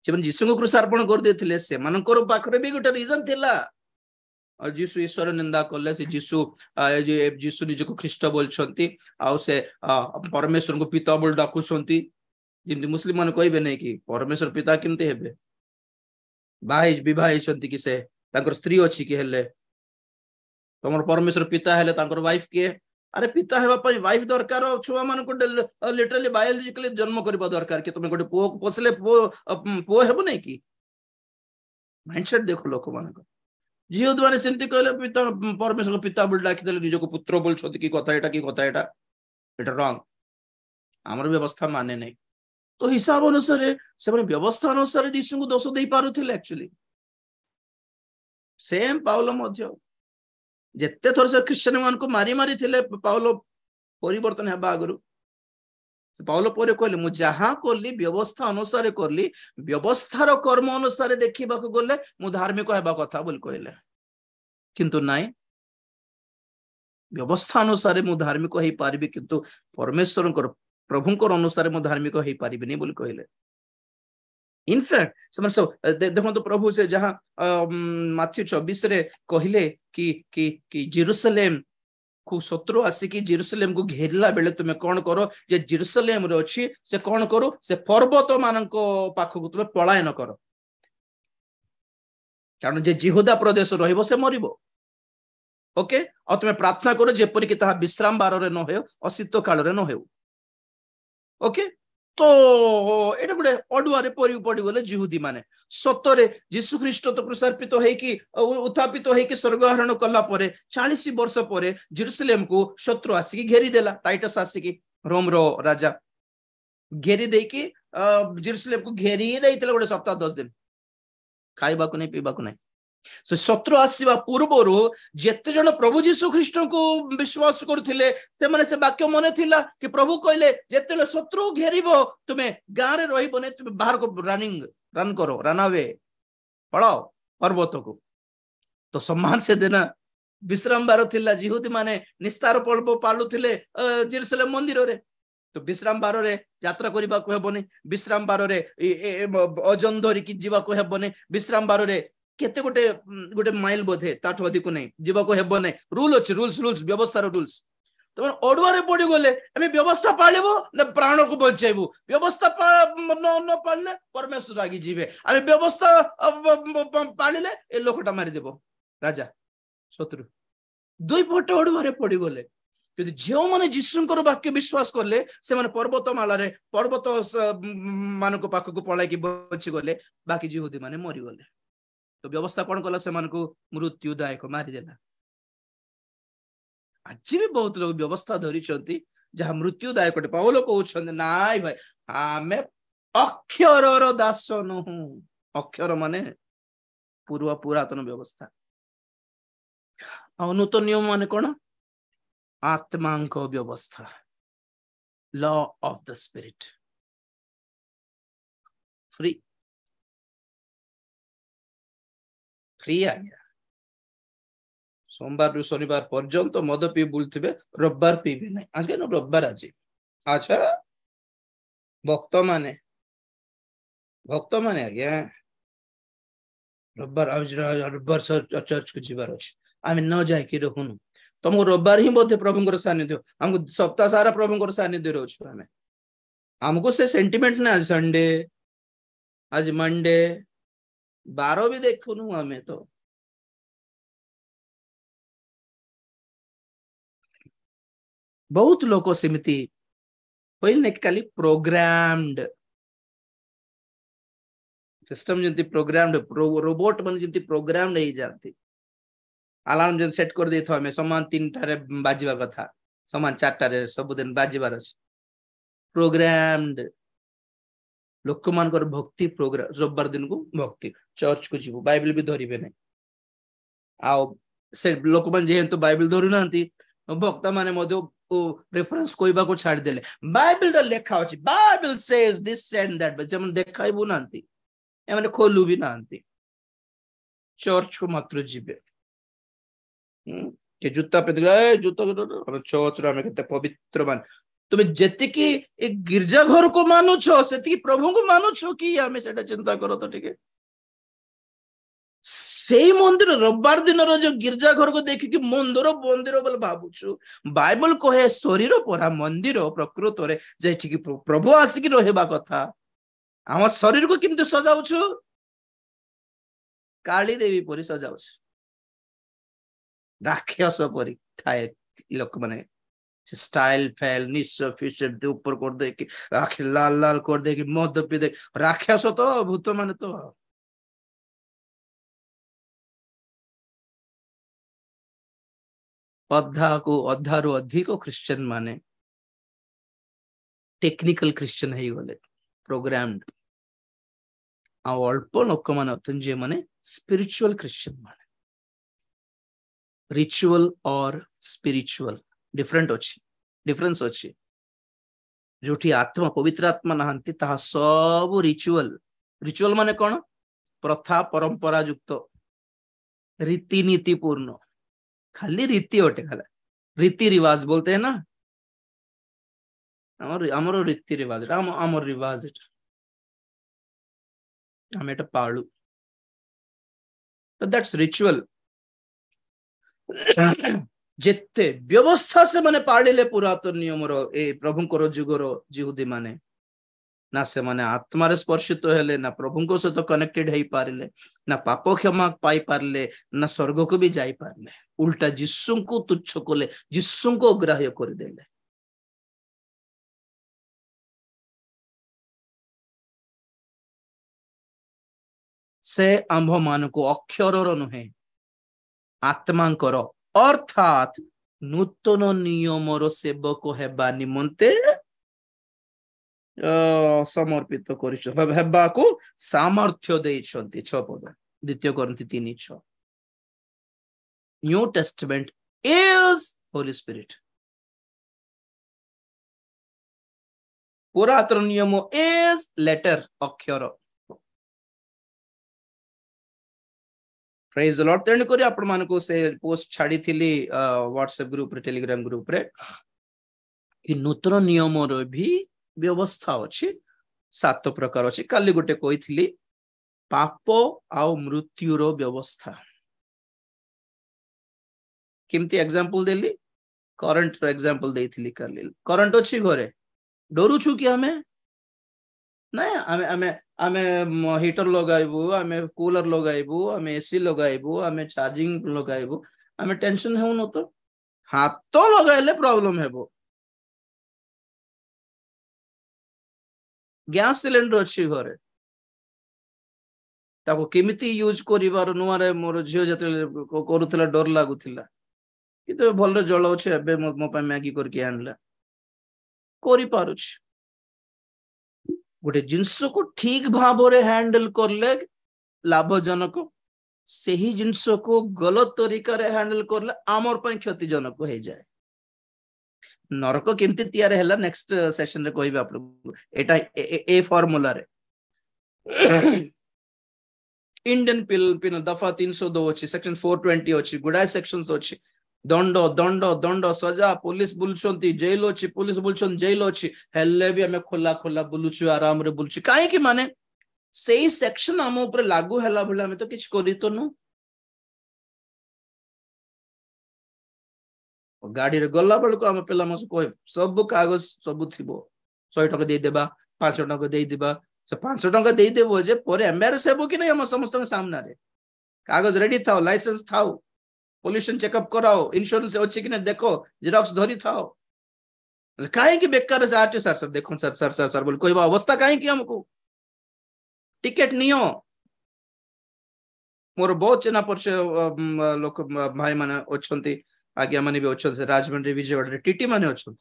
ସେମାନେ ଯୀଶୁଙ୍କୁ କୃଷାର୍ପଣ କରିଦେଇଥିଲେ, ସେମାନଙ୍କର ପାଖରେ ବି ଗୋଟେ ରିଜନ ଥିଲା। ଯୀଶୁ ଈଶ୍ୱର ନିନ୍ଦା କଲେ, ସେ ଯୀଶୁ ନିଜକୁ ଖ୍ରୀଷ୍ଟ ବୋଲୁଛନ୍ତି, ଆଉ ସେ ପରମେଶ୍ୱରଙ୍କୁ ପିତା ବୋଲି ଡାକୁଛନ୍ତି। ଯେମିତି ମୁସଲିମ ମାନେ କହିବେ ନାଇଁ କି ପରମେଶ୍ୱର ପିତା କେମିତି ହେବେ, ବିବାହ ହେଇଛନ୍ତି କି ସେ, ତାଙ୍କର ସ୍ତ୍ରୀ ଅଛି କି, ହେଲେ ତମର ପରମେଶ୍ୱର ପିତା ହେଲେ ତାଙ୍କର ୱାଇଫ କିଏ? ଆରେ ପିତା ହେବା ପାଇଁ ୱାଇଫ ଦରକାର, ଛୁଆ ମାନଙ୍କୁ ଲିଟରାଲି ବାୟୋଲୋଜିକାଲି ଜନ୍ମ କରିବା ଦରକାର କି ତମେ ଗୋଟେ ପୁଅକୁ ପୋଷିଲେ ପୁଅ ହେବ ନାଇଁ କି? ମାଇଣ୍ଡସେଟ ଦେଖ ଲୋକମାନଙ୍କ। ଜିହୁଦ ମାନେ ସେମିତି କହିଲେ, ପିତା ପରମେଶ୍ୱର ପିତା ବୋଲି ଡାକିଦେଲେ, ନିଜକୁ ପୁତ୍ର ବୋଲୁଛନ୍ତି। କି କଥା ଏଟା, କି କଥା ଏଟା, ଏଟା ରଙ୍ଗ। ଆମର ବ୍ୟବସ୍ଥା ମାନେ ନାହିଁ। ତ ହିସାବ ଅନୁସାରେ ସେମାନେ ବ୍ୟବସ୍ଥା ଅନୁସାରେ ଯୀଶୁଙ୍କୁ ଦୋଷ ଦେଇ ପାରୁଥିଲେ। ଆକ୍ଚୁଆଲି ସେମ ପାଉଲ ମଧ୍ୟ ଯେତେ ଥର ସେ ଖ୍ରୀଷ୍ଟିଆନ ମାନଙ୍କୁ ମାରି ମାରିଥିଲେ, ପାଉଲ ପରିବର୍ତ୍ତନ ହେବା ଆଗରୁ ସେ ପାଉଲ ପରେ କହିଲେ, ମୁଁ ଯାହା କଲି ବ୍ୟବସ୍ଥା ଅନୁସାରେ କଲି, ବ୍ୟବସ୍ଥାର କର୍ମ ଅନୁସାରେ ଦେଖିବାକୁ ଗଲେ ମୁଁ ଧାର୍ମିକ ହେବା କଥା ବୋଲି କହିଲେ। କିନ୍ତୁ ନାଇଁ, ବ୍ୟବସ୍ଥା ଅନୁସାରେ ମୁଁ ଧାର୍ମିକ ହେଇପାରିବି, କିନ୍ତୁ ପରମେଶ୍ୱରଙ୍କର ପ୍ରଭୁଙ୍କର ଅନୁସାରେ ମୁଁ ଧାର୍ମିକ ହେଇପାରିବିନି ବୋଲି କହିଲେ। ଇନଫ୍ୟାକ୍ଟ ସେମାନେ ସବୁ ଦେଖନ୍ତୁ, ପ୍ରଭୁ ସେ ଯାହା ମାଥ୍ୟୁ 24 କହିଲେ କି ଜେରୁସାଲେମ କୁ ଶତ୍ରୁ ଆସିକି ଜେରୁସାଲେମକୁ ଘେରିଲା ବେଳେ ତୁମେ କଣ କର, ଯେ ଜେରୁସାଲେମରେ ଅଛି ସେ କଣ କରୁ, ସେ ପର୍ବତ ମାନଙ୍କ ପାଖକୁ ତୁମେ ପଳାୟନ କର, କାରଣ ଯେ ଜିହୁଦା ପ୍ରଦେଶ ରହିବ ସେ ମରିବ। ଓକେ, ଆଉ ତୁମେ ପ୍ରାର୍ଥନା କର ଯେପରିକି ତାହା ବିଶ୍ରାମ ବାରରେ ନ ହେଉ, ଅଶୀତ କାଳରେ ନ ହେଉ। ଓକେ, ତ ଏଇଟା ଗୋଟେ ଅଡୁଆରେ ପଡିଗଲେ ଜିହୁଦୀ ମାନେ। ସତରେ ଯୀଶୁ ଖ୍ରୀଷ୍ଟ ତ କୃଷାର୍ପିତ ହେଇକି ଉତ୍ଥାପିତ ହେଇକି ସ୍ୱର୍ଗାରୋହଣ କଲା ପରେ 40 ବର୍ଷ ପରେ ଜେରୁସାଲେମକୁ ଶତ୍ରୁ ଆସିକି ଘେରିଦେଲା। ଟାଇଟସ ଆସିକି, ରୋମର ରାଜା ଘେରି ଦେଇକି ଜେରୁସାଲେମକୁ ଘେରି ଦେଇଥିଲେ ଗୋଟେ ସପ୍ତାହ 10 ଦିନ, ଖାଇବାକୁ ନାହିଁ, ପିଇବାକୁ ନାହିଁ। ସେ ଶତ୍ରୁ ଆସିବା ପୂର୍ବରୁ ଯେତେ ଜଣ ପ୍ରଭୁ ଯୀଶୁ ଖ୍ରୀଷ୍ଟଙ୍କୁ ବିଶ୍ୱାସ କରୁଥିଲେ, ସେମାନେ ସେ ବାକ୍ୟ ମନେ ଥିଲା କି ପ୍ରଭୁ କହିଲେ, ଯେତେବେଳେ ଶତ୍ରୁ ଘେରିବ ତୁମେ ଗାଁରେ ରହିବନି, ତୁମେ ବାହାରକୁ ରନ କର, ରନାୱେ, ପଳାଅ ପର୍ବତକୁ। ତ ସମାନ ସେଦିନ ବିଶ୍ରାମ ବାର ଥିଲା। ଜିହୁଦୀ ମାନେ ନିସ୍ତାର ପର୍ବ ପାଳୁଥିଲେ ଜେରୁସାଲେମ ମନ୍ଦିରରେ। ତ ବିଶ୍ରାମ ବାରରେ ଯାତ୍ରା କରିବାକୁ ହେବନି, ବିଶ୍ରାମ ବାରରେ ଓଜନ ଧରିକି ଯିବାକୁ ହେବନି, ବିଶ୍ରାମ ବାରରେ କେତେ ଗୋଟେ ମାଇଲ ବୋଧେ ତାଠୁ ଅଧିକ ନାହିଁ ଯିବାକୁ ହେବ ନାହିଁ। ରୁଲ ଅଛି, ରୁଲ୍ସ ବ୍ୟବସ୍ଥାର ରୁଲ୍ସ। ତମେ ଅଡୁଆରେ ପଡିଗଲେ ଆମେ ବ୍ୟବସ୍ଥା ପାଳିବ ନା ପ୍ରାଣକୁ ବଞ୍ଚାଇବୁ? ବ୍ୟବସ୍ଥା ନ ପାଳିଲେ ପରମେଶ୍ୱର ରାଗି ଯିବେ। ଆମେ ବ୍ୟବସ୍ଥା ପାଳିଲେ ଏ ଲୋକଟା ମାରିଦେବ ରାଜା ଶତ୍ରୁ। ଦୁଇ ପଟେ ଅଡୁଆରେ ପଡିଗଲେ। ଯଦି ଝିଅମାନେ ଯୀଶୁଙ୍କର ବାକ୍ୟ ବିଶ୍ୱାସ କଲେ, ସେମାନେ ପର୍ବତମାଳାରେ ପର୍ବତ ମାନଙ୍କ ପାଖକୁ ପଳାଇକି ବଞ୍ଚିଗଲେ, ବାକି ଜିହୁଦୀ ମାନେ ମରିଗଲେ। ତ ବ୍ୟବସ୍ଥା କଣ କଲା? ସେମାନଙ୍କୁ ମୃତ୍ୟୁଦାୟକ ମାରିଦେଲା। ଆଜି ବି ବହୁତ ଲୋକ ବ୍ୟବସ୍ଥା ଧରିଛନ୍ତି ଯାହା ମୃତ୍ୟୁଦାୟକ। ପାଉଲ କହୁଛନ୍ତି, ନାଇଁ ଭାଇ, ଆମେ ଅକ୍ଷରର ଦାସ ନୁହଁ। ଅକ୍ଷର ମାନେ ପୁରାତନ ବ୍ୟବସ୍ଥା, ଆଉ ନୂତନ ନିୟମ ମାନେ କଣ? ଆତ୍ମାଙ୍କ ବ୍ୟବସ୍ଥା, ଲ ଅଫ ଦ ସ୍ପିରିଟ, ଫ୍ରି ଆଜ୍ଞା। सोमवार शनिवार पर्यंत मद पी बुलुथिबे, रविवार पीबे नहीं। आज के रविवार आज। अच्छा, भक्त माने आज्ञा रविवार चर्च को जीवार अच्छे, आम न जाकि रहूनु। तुमको रविवार ही बोधे प्रभुंर सानिध्य, आमको सप्ताह सारा प्रभुंर सानिध्य रोचु। आमको से सेंटिमेंट ना, संडे आज मंडे बार भी देखुनु। आमे तो बहुत लोग सेमती कहले खाली प्रोग्राम्ड सिस्टम, जंती प्रोग्राम्ड रोबोट मन जंती प्रोग्राम्ड हो जाती। अलार्म जन सेट कर दे हमें समान 3टारे बाजिबा कथा, समान 4टारे सब दिन बाजिबार अछि। प्रोग्राम्ड लोक मानकर भक्ति प्रोग्राम रविवार दिन को भक्ति चर्च को जीव बाइबल भी धरबे नहीं आउ से लोक मान जेहेतु बाइबल धरु नांती भक्ता माने मध्य रेफरेंस कोइबा को छाड़ देले बाइबल रे लेखा अछि Bible says this and that but जमन देखाइबु नांती ए माने खोलु भी नांती चर्च को मात्र जीवे के जूता पे जूता चर्च रे हमें केते पवित्र मान तुम्हें जेतिकी एक गिरजा घर को मानुछ सेतिकी प्रभु को मानुछ कि हमें सेटा चिंता करो तो ठीक है सेई मंदिर रविवार दिन रो जो गिरजा घर को देखि कि मंदिर मंदिर बोल भाबुछु बाइबल कहे शरीर परा मंदिर प्रकृत रे जेठी कि प्रभु आसी कि रहबा कथा हमर शरीर को किंतु सजाउछु काली देवी परि सजाउछु राक्षस परि थाए लोक माने स्टाइल फैल निश्चय फिर ऊपर कर दे कि आंखें लाल लाल कर दे कि मद पी दे राक्षस तो भूत माने तो अधा को अधारू अधिक क्रिश्चियन माने टेक्निकल क्रिश्चियन है गले प्रोग्राम्ड आ अल्प लोक माने अथन जे माने स्पिरिचुअल क्रिश्चियन माने रिचुअल और स्पिरिचुअल डिफरेंस अच्छी जोठी आत्मा पवित्र आत्मा नहांती ताहा सब रिचुअल माने कौन प्रथा परंपरा युक्त रीति नीति पूर्ण खाली रीति अटे खाला रीति रिवाज बोलते हैं ना हमर रीति रिवाज हमर रिवाज हम एटा पाळू दैट्स रिचुअल जेते व्यवस्था से माने पाड़िले पुरातन नियम रो ए प्रभुंकर जुगर जिहुदी माने ना से माने आत्मार स्पर्शित हेले ना प्रभुंको सहित कनेक्टेड हेई पारिले ना पाप क्षमा पाई पारले ना स्वर्ग को भी जाई पारले उल्टा जिस्सु को तुच्छ कोले जिस्सु को ग्राह्य कर देले से आंभ मान को अक्षर नुहे आत्मांकर अर्थात नूतन नियमर सेवक हेबा निमंते समर्पित को सामर्थ्य देइछंती 6 पद द्वितीय कोरिन्थी 3:6 new testament is Holi spirit पुरातन नियम इज लेटर अक्षर प्रेज द लॉर्ड तेन करी आपण मान को से पोस्ट छाड़ी थिली व्हाट्सएप ग्रुप रे टेलीग्राम ग्रुप रे कि नूतन नियम रो भी व्यवस्था अछि 7 प्रकार अछि काली गोटे कहिथिली पाप आ मृत्यु रो व्यवस्था किमती एग्जांपल देली करंट रो एग्जांपल देथिली काली करंट अछि घरे डरू छु कि हमें नहीं हमें हीटर लगाइबू हमें कूलर लगाइबू हमें एसी लगाइबू हमें चार्जिंग लगाइबू हमें टेंशन है न तो हाथ तो लगाइले प्रॉब्लम हेबो गैस सिलेंडर अच्छी घरे ताको केमिति यूज करिवार नुआरे मोर झियो जते करूथला डर लागुथला कितो भल जळ अछि एबे मो पा मैगी करके आनला करि पारुछ गोटे जिनस को ठीक भाव रे हैंडल करले लाभजनक से ही जिनस को गलत तरीका रे हैंडल करले आमर पय क्षतिजनक हो जाए नरक केमती तैयार हैला नेक्स्ट सेशन रे कहबे आप लोग एटा ए फार्मूला रे इंडियन पिनल दफा 302 अछि सेक्शन 420 अछि गुडाय सेक्शंस अछि दंड दंड दंड सजा पुलिस बुलछंती जेल अछि पुलिस बुलछन जेल अछि हेले भी हमें खोला खोला बुलुछु आराम रे बुलछु काहे कि माने सेही सेक्शन हम ऊपर लागू हैला भला हमें तो किछ करी तो न गाड़ी रे गल्ला बेल को हम पेला मस कह सब कागज सब थिबो 100 टका दे देबा 500 टका दे देबा से 500 टका दे देबो जे परे एम्बेरस हेबो कि नै हम समस्त के सामने रे कागज रेडी थाओ लाइसेंस थाओ पोल्यूशन चेकअप कराओ इंश्योरेंस अच्छी कि ना देखो जेरॉक्स धरी थाओ काहे कि बेकार से आटे सर देखो सर बोल कोई अवस्था काहे कि हमको टिकट नियो मोर बहुत चिन्हा परिचय लोक भाई माने अछंती आज्ञा माने भी अछन से राजमंड्री विजयवाड़ा टीटी माने अछन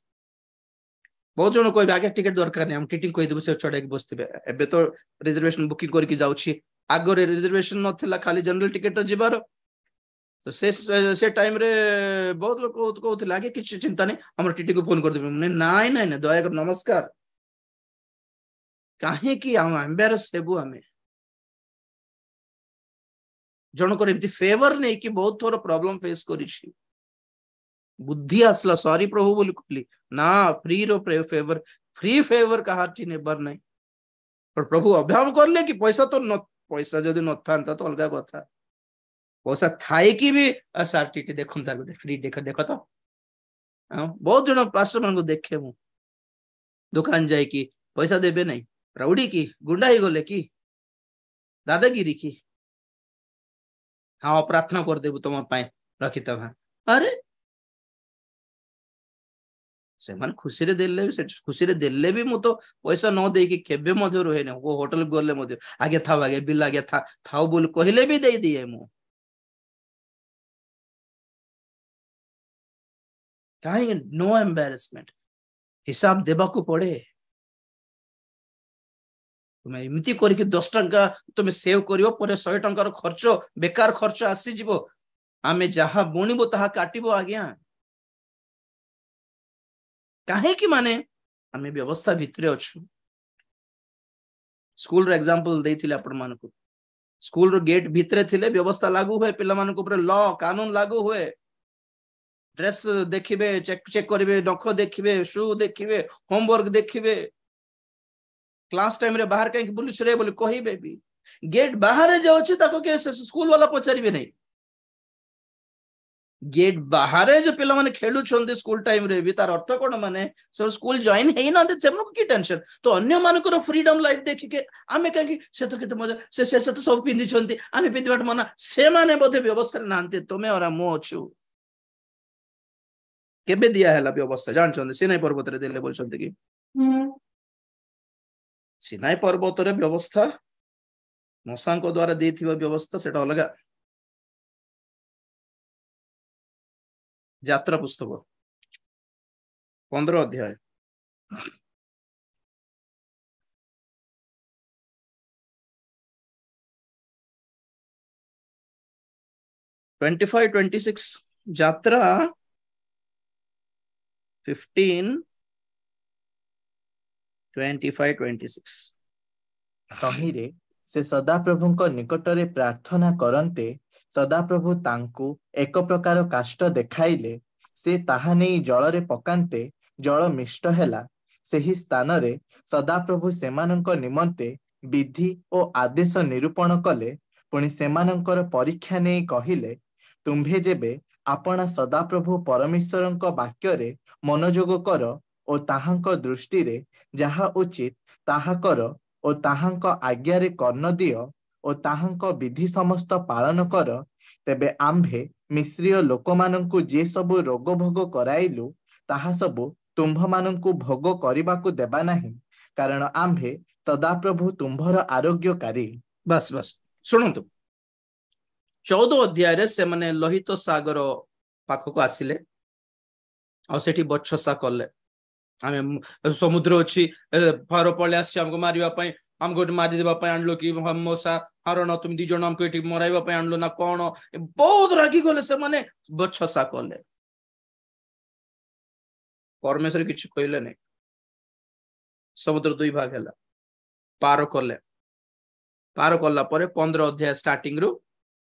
बहुत जन कह आगे टिकेट दरकार नहीं हम टीटी कहीदेबू से चढ़ाई बसते एबे तो रिजर्वेशन बुकिंग करके जाउछि आगे रिजर्वेशन नथिला खाली जनरल टिकेट जीवार तो से टाइम रे बहुत लोग कहते आगे किसी चिंता नहीं हम टीटी को फोन कर देबे नाई नाई दया कर नमस्कार कहीं कि हम एम्बेरस हेबू हमें जनकर एमती फेवर नहीं कि बहुत थोर प्रॉब्लम फेस करिछि बुद्धि आसला सॉरी प्रभु बोली कहली ना फ्री फेवर कहाटी नेबर नहीं पर प्रभु अभ्याम करले कि पैसा तो न पैसा जदि न था तो अलग कथा पैसा थाई कि भी सार टीटी देखन सार गोटे फ्री देख देख तो बहुत जन पास्टर मान को देखे मु दुकान जाए कि पैसा देबे नहीं राउडी की गुंडा ही गले कि दादागिरी की हाँ प्रार्थना कर देबू तुम रखी अरे से माने खुशी रे देले भी खुशी रे देले भी मु तो पैसा न दे कि केबे मधे रहे न वो होटल गले मधे आगे था आगे बिल आगे था थाओ बोल कहले भी दे दिए मु काहे नो एम्बैरेसमेंट हिसाब देबा को पड़े तुम्हें एमती करके 10 टंका तुम्हें सेव करियो पर 100 टंकार खर्च बेकार खर्च आसी जीवो आमे जहा बुणीबो ताहा काटिबो आज्ञा काहे कि माने आमे व्यवस्था भितरे अछु स्कूल रो एग्जांपल देथिले आपण मानको स्कूल रो गेट भितरे थिले व्यवस्था लागू हुए पिला मानको ऊपर लॉ कानून लागू हुए ड्रेस देखिबे चेक करिवे नख देखिबे शू देखिबे होमवर्क देखिबे क्लास टाइम रे बाहर कहीं बुलुछ रे बोली कहिबे भी गेट बाहर जाउछि ताको के स्कूल वाला पचारिबे नहीं गेट बाहर जो पिला माने खेलु छंदे स्कूल टाइम रे भी तार अर्थ कोन माने सब स्कूल जॉइन हेई ना दे सेमन की टेंशन तो अन्य मानकर फ्रीडम लाइफ देखि के आमे कहीं से तो केते मजा से तो सब पिंदी छंती आमे पिंदिबाट मना से माने बोधे व्यवस्था नांते तमे और मो अछु केबे दिया हैला व्यवस्था जान छंदे सिनाई पर्वत रे देले बोल छंते कि सिनाई पर्वत रे व्यवस्था मसांक द्वारा देथिबा व्यवस्था सेटा अलगा यात्रा पुस्तक 15 अध्याय ट्वेंटी 26 यात्रा 15 25 26 तहिरे से सदाप्रभुଙ୍କ निकटरे प्रार्थना करन्ते सदाप्रभु तांकु एक प्रकार काष्ट देखाइले से ताहा नेई जलरे पकान्ते जल मिष्ट हेला सेही स्थान रे सदाप्रभु सेमानଙ୍କ निमन्ते विधि ओ आदेश निरूपण कले पुणी सेमानଙ୍କର परीक्षा नेई कहिले तुम्भे जेबे आपणा सदाप्रभु परमेश्वरଙ୍କ वाक्यरे मनोयोग कर ओ ताहाଙ୍କ दृष्टि रे जहा उचित ताहा कर ओ ताहाଙ୍କ आज्ञारे कर्ण दियो ओ ताहाଙ୍କ विधि समस्त पालन कर तेबे आम्भे मिश्रीय लोकमानंकु जे सबु रोग भोग कराइलु ताहा सबु तुम्भ मानंकु भोग करिबाकु देबा नाही कारण आम्भे सदाप्रभु तुम्भर आरोग्यकारी बस बस सुनंतु 14 अध्याय रे से माने लोहित सागर पाखक आसिले आ सेठी बच्छसा कले आमे समुद्र अछि फारो पळे आसी हमको मारिबा पई हमको मारि देबा पई आनलो कि हमसा हरण तुम दी जण हमको एठी मराइबा पई आनलो ना कोन बहुत रागी गले से माने बच्छसा कले परमेश्वर किछ कहले नै समुद्र दुई भाग हैला पार कला परे 15 अध्याय स्टार्टिंग रो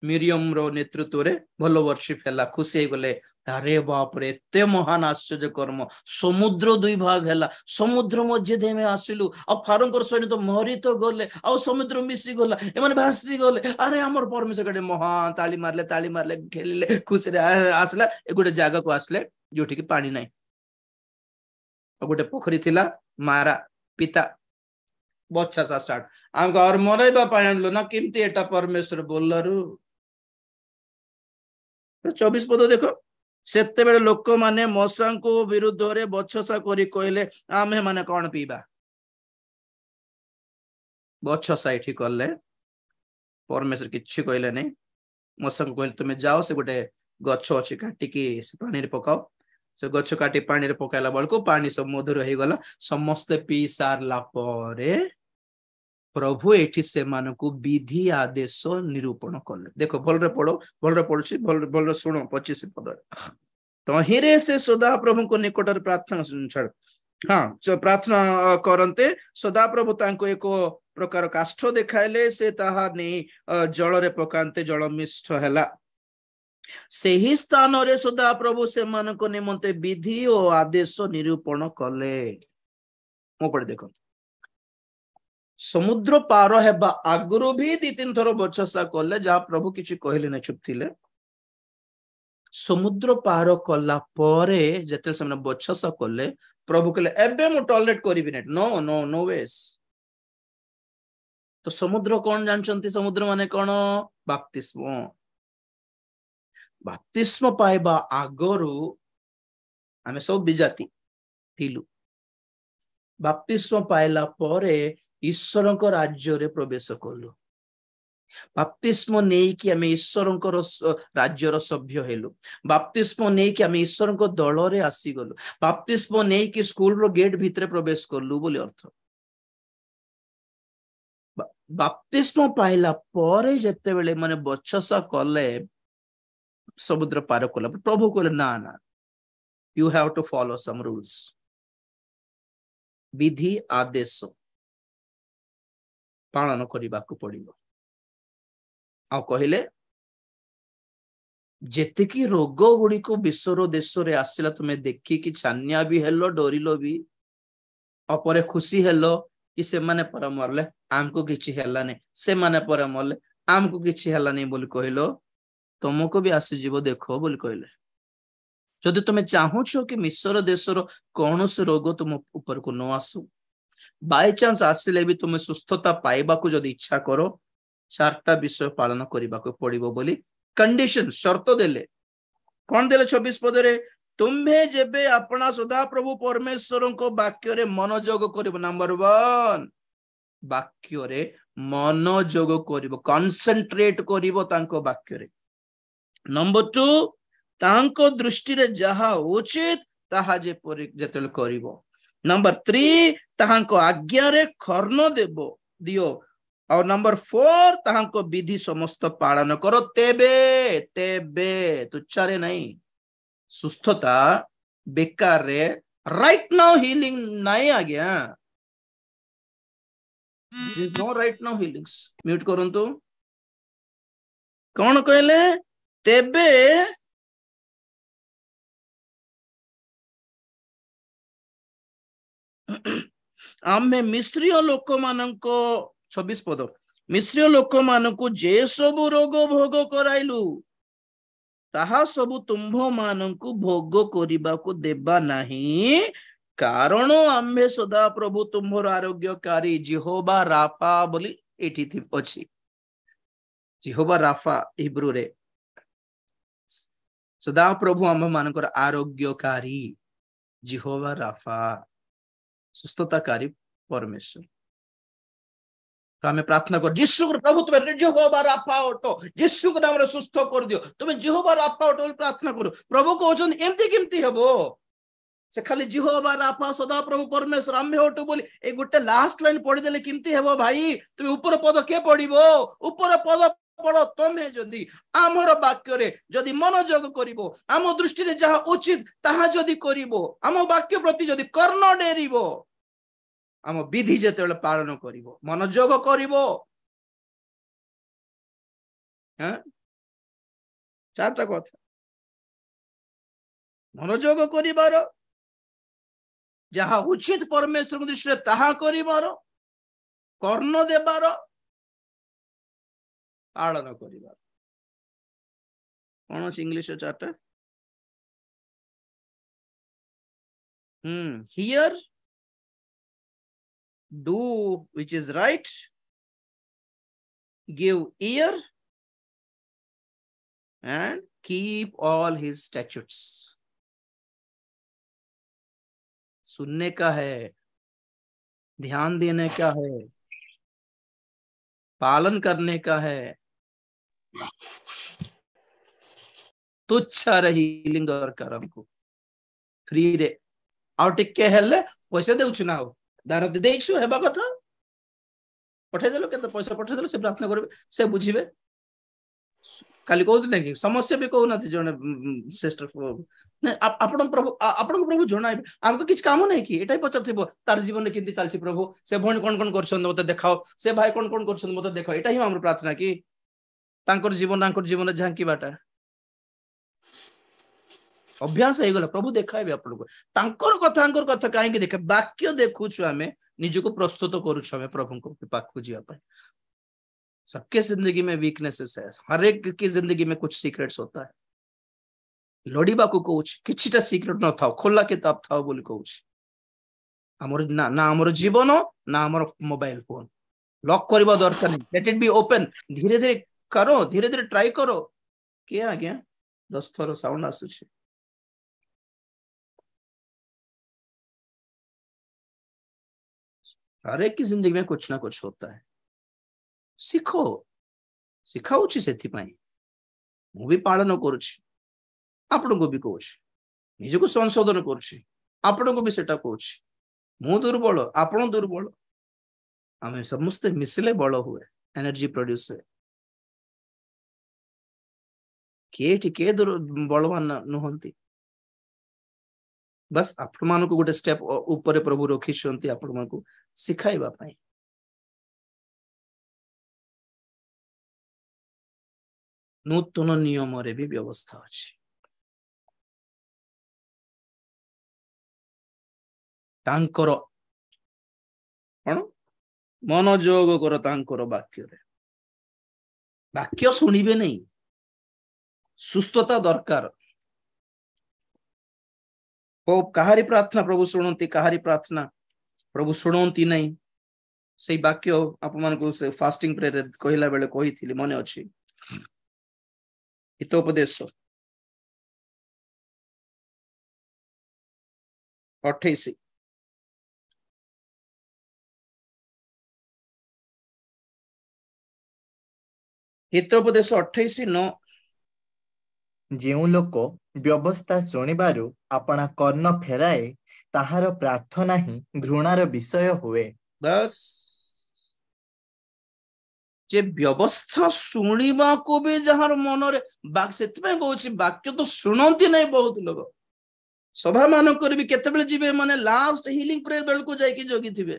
मिरियम रो नेतृत्व रे भलो वर्शिप हैला खुशी गले अरे बाप रे एते महान आश्चर्य कर्म समुद्र दुई भाग हैला समुद्र मध्य दे में आसिलु आ फारंकर सैन्य तो मरी तो गले आ समुद्र मिसी गला ए माने भासी गले अरे हमर परमेश्वर गडे महान ताली मारले खेलले खुशी रे आसला ए गोटे जागा को आसले जोठी कि पानी नाही गोटे पोखरी थिला मारा पिता बच्चा सा स्टार्ट आम घर मरैबा पाइलो ना केमती एटा परमेश्वर बोलरु 24 पद देखो सेते बेले लोक माने मौसा को विरुद्ध रे बच्छसा करी कहले आमे माने कोन पीबा बच्छसा एठी करले परमेश्वर किछि कहले नै मौसा को कहले तुमे जाओ से गोटे गच्छ अछि काटी की से पानी रे पकाओ से गछ काटी पानी रे पकाइला बेलको पानी सब मधुर हो गला समस्त पी सारला परे प्रभु एठी से मानको विधि आदेश निरूपण कले देखो भल रे पढ़ो भल रे पढ़ुछि भल भल सुनो 25 पद तहिरे से सदा प्रभु को निकट प्रार्थना छाड़ हाँ प्रार्थना करते सदा प्रभु तांको एक प्रकार काष्ठ देखाइले से ताहा नहीं जल रे पकांते जल मिष्ट हैला सेही स्थान रे सदा प्रभु से मानको निमंते विधि और आदेश निरूपण कले मो पढ़ देखो समुद्र पार हेबा आगुरु भी दी तीन थर बचसा कले जहाँ प्रभु किछि कहले न चुप थिले समुद्र पार कला परे जते से बचसा कले प्रभु कहले एबे मु टॉलरेट करिबि नेट नो नो नो वेस तो समुद्र कौन जानचंती समुद्र माने कौन बाप्तिस्म बाप्तिस्म पाइबा आगरु आमे सब बिजाती थिलु बाप्तिस्म पाइला परे ईश्वर को राज्य रे प्रवेश कलु बाप्तिस्म नहीं कि आमे ईश्वर को राज्यर सभ्य हेलु बाप्तिस्म नहीं कि आमे ईश्वर को दल रे आसी गलु बाप्तिस्म नहीं कि स्कूल रो गेट भितरे प्रवेश करलु बोली अर्थ बाप्तिस्म पाइला परे जते बेले माने बचसा कले समुद्र पार कला प्रभु कहले ना ना you have to follow some rules विधि आदेश पालन करने को पड़िबो आ कहले जेतिकी रोग गुड़ी को विश्वर देश रे आसिला तुमे देखी कि छानिया भी हेलो डरिलो भी अपरे खुशी हेलो कि से माने पर मरले आमको किछि हेला ने से माने पर मरले आमको किछि हेला नहीं बोली कहलो तुमको भी आसी जीवो देखो बोली कहले जदि तुमे चाहूछो कि मिश्र देशर कौन से रोग तुम ऊपर को न आसु बाय चांस आसिले भी तुम सुस्थता पाइबा को जदि इच्छा करो चारटा विषय पालन करने को पड़िबो बोली कंडीशन शर्त देले कौन देले 26 पदरे तुम्हे जेबे अपना सदा प्रभु परमेश्वर को वाक्य रे मनोयोग करिबो नंबर 1 वाक्य रे मनोयोग करिबो कंसंट्रेट करिबो तांको वाक्य रे नंबर 2 तांको दृष्टि रे जहा उचित ताहा जे जेतल करिबो नंबर 3 ताहांको आज्ञा रे खर्न देबो दियो और नंबर 4 ताहांको विधि समस्त पालन करो तेबे तेबे तुच्छारे नहीं सुस्थता बेकार रे राइट नाउ हीलिंग नहीं आ गया no right now healings mute करंतु कौन कहले तेबे आमे मिश्रीय लोक मानको 26 पद मिश्रीय लोक मानको जे सब रोग भोग कराइलु ताहा सब तुम्भ मानको भोग करिबा को देबा नहीं कारण आमे सदा प्रभु तुम्भर आरोग्यकारी जिहोबा राफा बोली एठी थी अछि जिहोबा राफा हिब्रू रे सदा प्रभु आम मानकर आरोग्यकारी जिहोबा राफा सुस्थताकारी परमेश्वर तो हमें प्रार्थना कर यीशु प्रभु तुम्हें जिहोबा राफा ओटो यीशु के नाम रे सुस्थ कर दियो तुम्हें जिहोबा राफा ओटो प्रार्थना करो प्रभु कहउछन एमती केमती हेबो से खाली जिहोबा राफा सदा प्रभु परमेश्वर आम्हे ओटो बोली ए गुटे लास्ट लाइन पढ़ी देले केमती हेबो भाई तुम ऊपर पद के पढ़िबो ऊपर पद पढ़ो तमे जदि आमर वाक्य रे जदि मनोयोग करिवो आम दृष्टि रे जहा उचित ताहा जदि करिवो आम वाक्य प्रति जदि कर्ण डेरिवो आम विधि जेतेबेले पालन करिवो मनोयोग करिवो हां चारटा कथा मनोयोग करिवार जहा उचित परमेश्वर दृष्टि रे ताहा करिवार कर्ण देबार पालन करिवार कौन इंग्लिश चारटा here do which is right, give ear, and keep all his statutes. सुनने का है, ध्यान देने का है, पालन करने का है, तुच्छ रही लिंग और कर्म को फ्री रे आउ टिके हेले पैसा देउछु ना दान देइछु हेबा कथा पठाई देलो केते पैसा पठाई देलो से प्रार्थना करबे से बुझिबे काली कहते कि समस्या भी कहना जड़े सिस्टर आपण प्रभु जन आमको किसी काम नहीं कि एटा पचार तार जीवन में किंती चलछि प्रभु से भणी कौन कर मत देखाओ से भाई कौन कर मत देखाओ एटा ही आम प्रार्थना कि जीवन झांकी बाटा अभ्यास हो गला प्रभु देखाबे आपको कथा कहीं देखे वाक्य देखुछु आम निजको प्रस्तुत करुछु आम प्रभु पाखु जीवा सबके जिंदगी में वीकनेसेस है हर एक की जिंदगी में कुछ सीक्रेट्स होता है लड़ीबा को कहूँ किछिटा सीक्रेट न था खोला किताब था बोली कहूँ आमर ना आमर जीवन ना आमर मोबाइल फोन लॉक करबा दरकार नहीं लेट इट बी ओपन धीरे धीरे करो धीरे धीरे ट्राई करो के आज्ञा 10 थर साउंड आसुछि हर एक की जिंदगी में कुछ ना कुछ होता है शिखो शिखाऊची से मु भी पालन करुछि आपण को भी कहूँ निजको संशोधन करुछि आपण को भी सेटा कहूछि मु दुर्बल आपण दुर्बल आम समस्ते मिसिले बल हुए एनर्जी प्रोड्यूस हुए किए बलवान नुहंती बस आपण मान को गोटे स्टेप ऊपर प्रभु रखी आपण मान को सिखाइबा पई नूतन नियम रे भी व्यवस्था अछि तांकर कौन मनोयोग कर तांकर वाक्य रे वाक्य सुनिबे नहीं सुस्थता दरकार ओ कहारी प्रार्थना प्रभु सुनंती कहारी प्रार्थना प्रभु सुनंती नहीं से वाक्य आपन को से फास्टिंग प्रेयर कहला बेले कही थी मने अछि हितोपदेश 28 हितोपदेश 28:9 ଯେଉଁ ଲୋକ ବ୍ୟବସ୍ଥା ଶୁଣିବାରୁ ଆପଣା କର୍ଣ୍ଣ ଫେରାଏ ତାହାର ପ୍ରାର୍ଥନା ହିଁ ଘୃଣାର ବିଷୟ ହୁଏ। बस जे व्यवस्था शुणा को भी जार मन से वाक्य तो शुणती नहीं बहुत लोग सभा मानक भी केते जीवे माने लास्ट हिलिंग प्रेयर बेल को जाके जोगी थे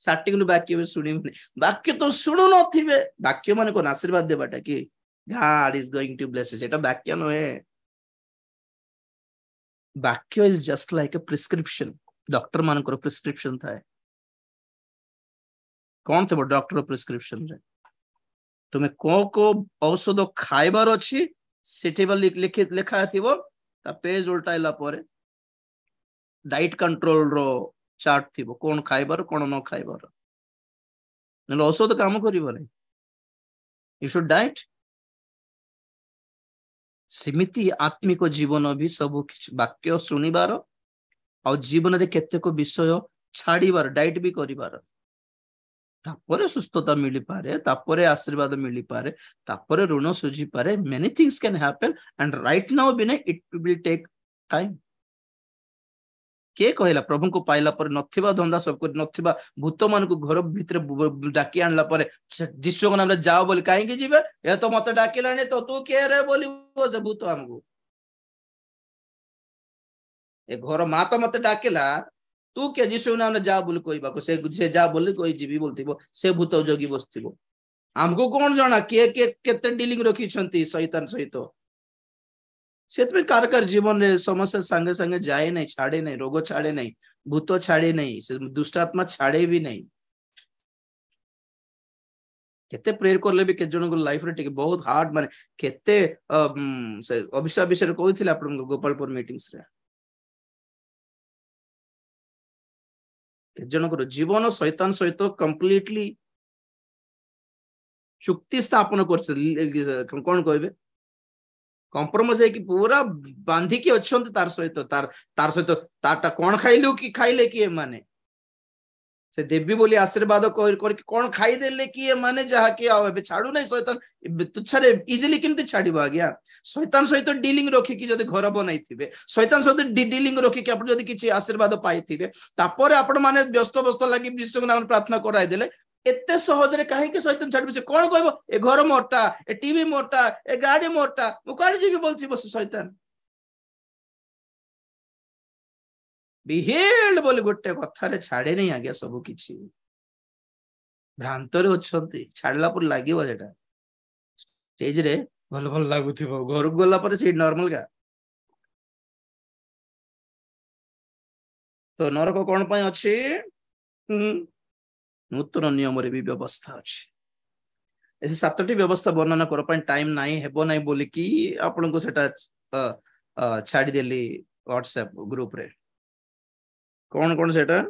स्टार्टिंग वाक्य शुणी वाक्य तो शुणु नथिबे वाक्य माने कोन आशीर्वाद देबाटा कि God is going to bless एटा वाक्य नहे वाक्य is just like a prescription doctor मानकर प्रिस्क्रिप्शन थाए कौन थे डॉक्टर प्रिस्क्रिप्शन रे तुम्हें को औषध खाइबार अछि सेठी लिखा थिबो ता पेज उल्टाइला परे डाइट कंट्रोल रो चार्ट थिबो कोन खाइबार कोन न खाइबार न औषध काम करिबो नै यू शुड डाइट सिमिति आत्मिक जीवन भी सब वाक्य सुनिबार और जीवन रे केतेको विषय छाड़ीबार डाइट भी करिबार तापरे सुस्थता मिली पारे तापरे आशीर्वाद मिली पारे तापरे ऋण सुझी पारे many things can happen and right now बिना इट विल टेक टाइम के कहला प्रभु को पाइला पर नथिबा धंदा सब कर नथिबा भूत मान को घर भीतर डाकी आनला पर जिसु को नाम रे जाओ बोली काहे के जीवे ए तो मते डाकिलानी तो तू के रे बोली से भूत हमको ए घर मा तो मते डाकिला तू के जिसु नाम जा बोली कहबा को से जा बोली कोई जीवी बोलथिबो से भूत जोगी बसथिबो हमको कौन जाना के केते डीलिंग रखी छंती शैतान सहित सेतमे कार जीवन रे समस्या संगे संगे जाए नहीं छाड़े नहीं रोग छाड़े नहीं भूत छाड़े नहीं से दुष्ट आत्मा छाड़े भी नहीं केते प्रेयर करले भी के जन को लाइफ रे टिके बहुत हार्ड माने केते से अभिशाप विषय कहथिले आपन गोपालपुर मीटिंग्स रे जनकर जीवन शैतान सहित कंप्लीटली चुक्ति स्थापन कर कौन कहबे कंप्रोमाइज है कि पूरा बांधी की अच्छे तार सहित तार सहित तारटा कौन खाइलु कि खाइले कि माने से देवी बोली आशीर्वाद करके कौन खाई देले कि माने जहा कि आवे छाड़ू नहीं शैतान तुच्छारे इजिली केमती छाड़िबो आज्ञा शैतान सहित डीलिंग रखिकी जदि घर बनाई थिबे शैतान सहित डीलिंग रखिकी आपण जदि किछि आशीर्वाद पाई थिबे तापर आपण माने व्यस्त व्यस्त लागि विश्व नाम प्रार्थना कराई देले एते सहजरे काहे कि शैतान छाड़बे से कोन कहबो ए घर मोटा ए टीवी मोटा ए गाड़ी मोटा मु काडी जीवी बोलछि बस शैतान बिहेल्ड बोली गोटे कथारे छाड़े नहीं आज्ञा सब किछि भ्रांतरे अछंती छाड़ला पर लागिवो जेटा स्टेज रे भल भल लागुथिबो घर गला पर से नॉर्मल का तो नरक कोन पय अछि नूतन नियम रे भी व्यवस्था अछि ऐसे सातटी व्यवस्था वर्णना कर पय टाइम नाही हेबो नाही बोली कि आपन को सेटा छाड़ी देली व्हाट्सएप ग्रुप रे कौन कौन सेटा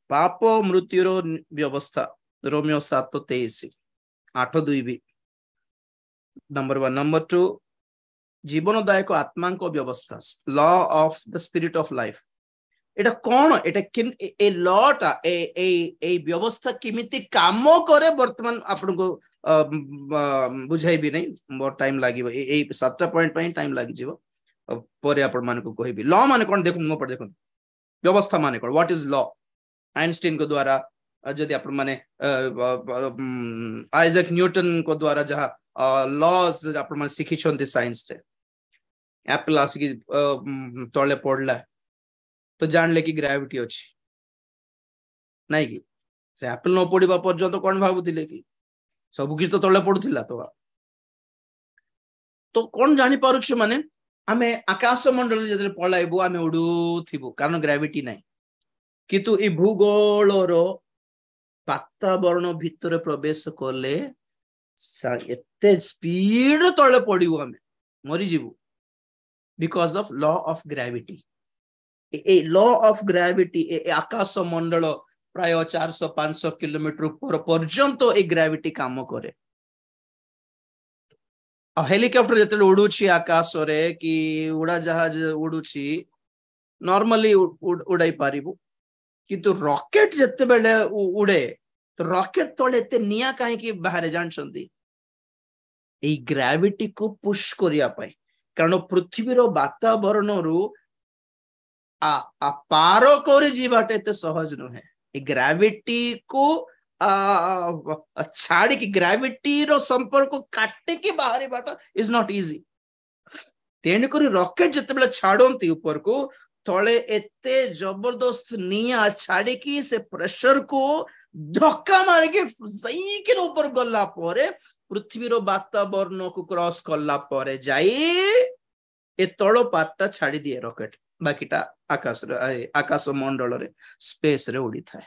पाप मृत्युर व्यवस्था रोमियो 7:23 8:2 भी नंबर 1 नंबर 2 जीवनदायक आत्मा को व्यवस्था law of the spirit of life एटा कौन एटा किम ए लॉटा ए व्यवस्था किमिति काम करे वर्तमान आपन को बुझाई भी नहीं बहुत टाइम लागिवो ए 7टा पॉइंट पय टाइम लागी जीवो परे आपण मान को कहबी लॉ माने कोन देखु मो पर देखु व्यवस्था माने कोन व्हाट इज लॉ आइंस्टाइन को द्वारा जदि आपण माने आइजैक न्यूटन को द्वारा जहा लॉज आपण माने सिखि छंती साइंस रे एप्पल आसी तळे पडला तो जानले कि ग्रेविटी अछि नाही कि से एप्पल न पडिबा पर्यंत कोन भाबुतिले कि सब किछ तो तळे पडुथिला तो कोन जानि पारुछु माने आमे आकाश मंडल जदि पळाइबो आमे उडुथिबो कारण ग्रेविटी नाही किंतु ए भूगोलर वातावरण भितर प्रवेश करले एते स्पीड तळे पडिबो आमे मरि जीवो because of law of gravity ए लॉ ऑफ ग्रेविटी ए आकाश मंडल प्राय 400-500 किलोमीटर ऊपर पर्यंत ए ग्रेविटी काम करे हेलिकॉप्टर जते उडुची आकाश रे कि उड़ा जहाज उडुची नॉर्मली उड़ाई पारिबो किंतु रॉकेट जते बेले उड़े तो रॉकेट तळे एते निया काहे कि बाहर जानछंती ए ग्रेविटी को पुश करिया पाए कारण पृथ्वीर वातावरण रु आ पारो करे जीवाटे एते सहज नहे ए ग्रेविटी को छाड़ी की ग्रेविटी रो संपर्क काटे के बाहरी बाटा इज नॉट इजी तेन करी रॉकेट जते बेले छाडंती ऊपर को तळे एते जबरदस्त निया छाड़ी की से प्रेशर को धक्का मार के सही के ऊपर गला परे पृथ्वी रो वातावरण को क्रॉस करला परे जाई ए तळो पार्टटा छाड़ी दिए रॉकेट बाकीटा आकाश मंडल रे स्पेस रे उड़ी थाए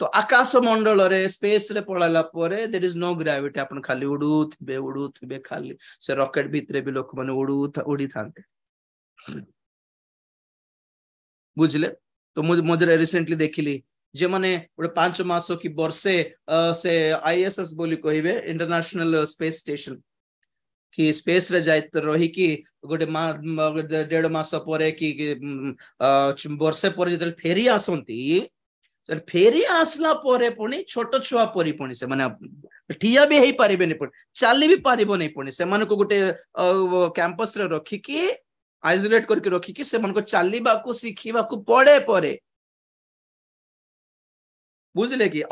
तो आकाश मंडल रे स्पेस रे पळाला परे देयर इज नो ग्रेविटी अपन खाली उडुथिबे खाली से रॉकेट भितरे भी लोक माने उड़ी थांते बुझले तो मुझे रिसेंटली देखिली जे माने 5 मास की वर्षे से आईएसएस बोली कहिबे इंटरनेशनल स्पेस स्टेशन कि स्पेस रे जाइत रही कि गोटे 1.5 मास परे कि वर्षे पर जदि फेरी आसंती फेरी आसला परे पुणी छोट छुआ परी पुणी से माने ठिया भी हेई पारिबे नै पुणी चाली भी पारिबो नै पुणी से माने को गोटे कैंपस रे रखी कि आइसोलेट करके रखी कि से मन को चालीबा को सिखिबा को पड़े परे बुझले कि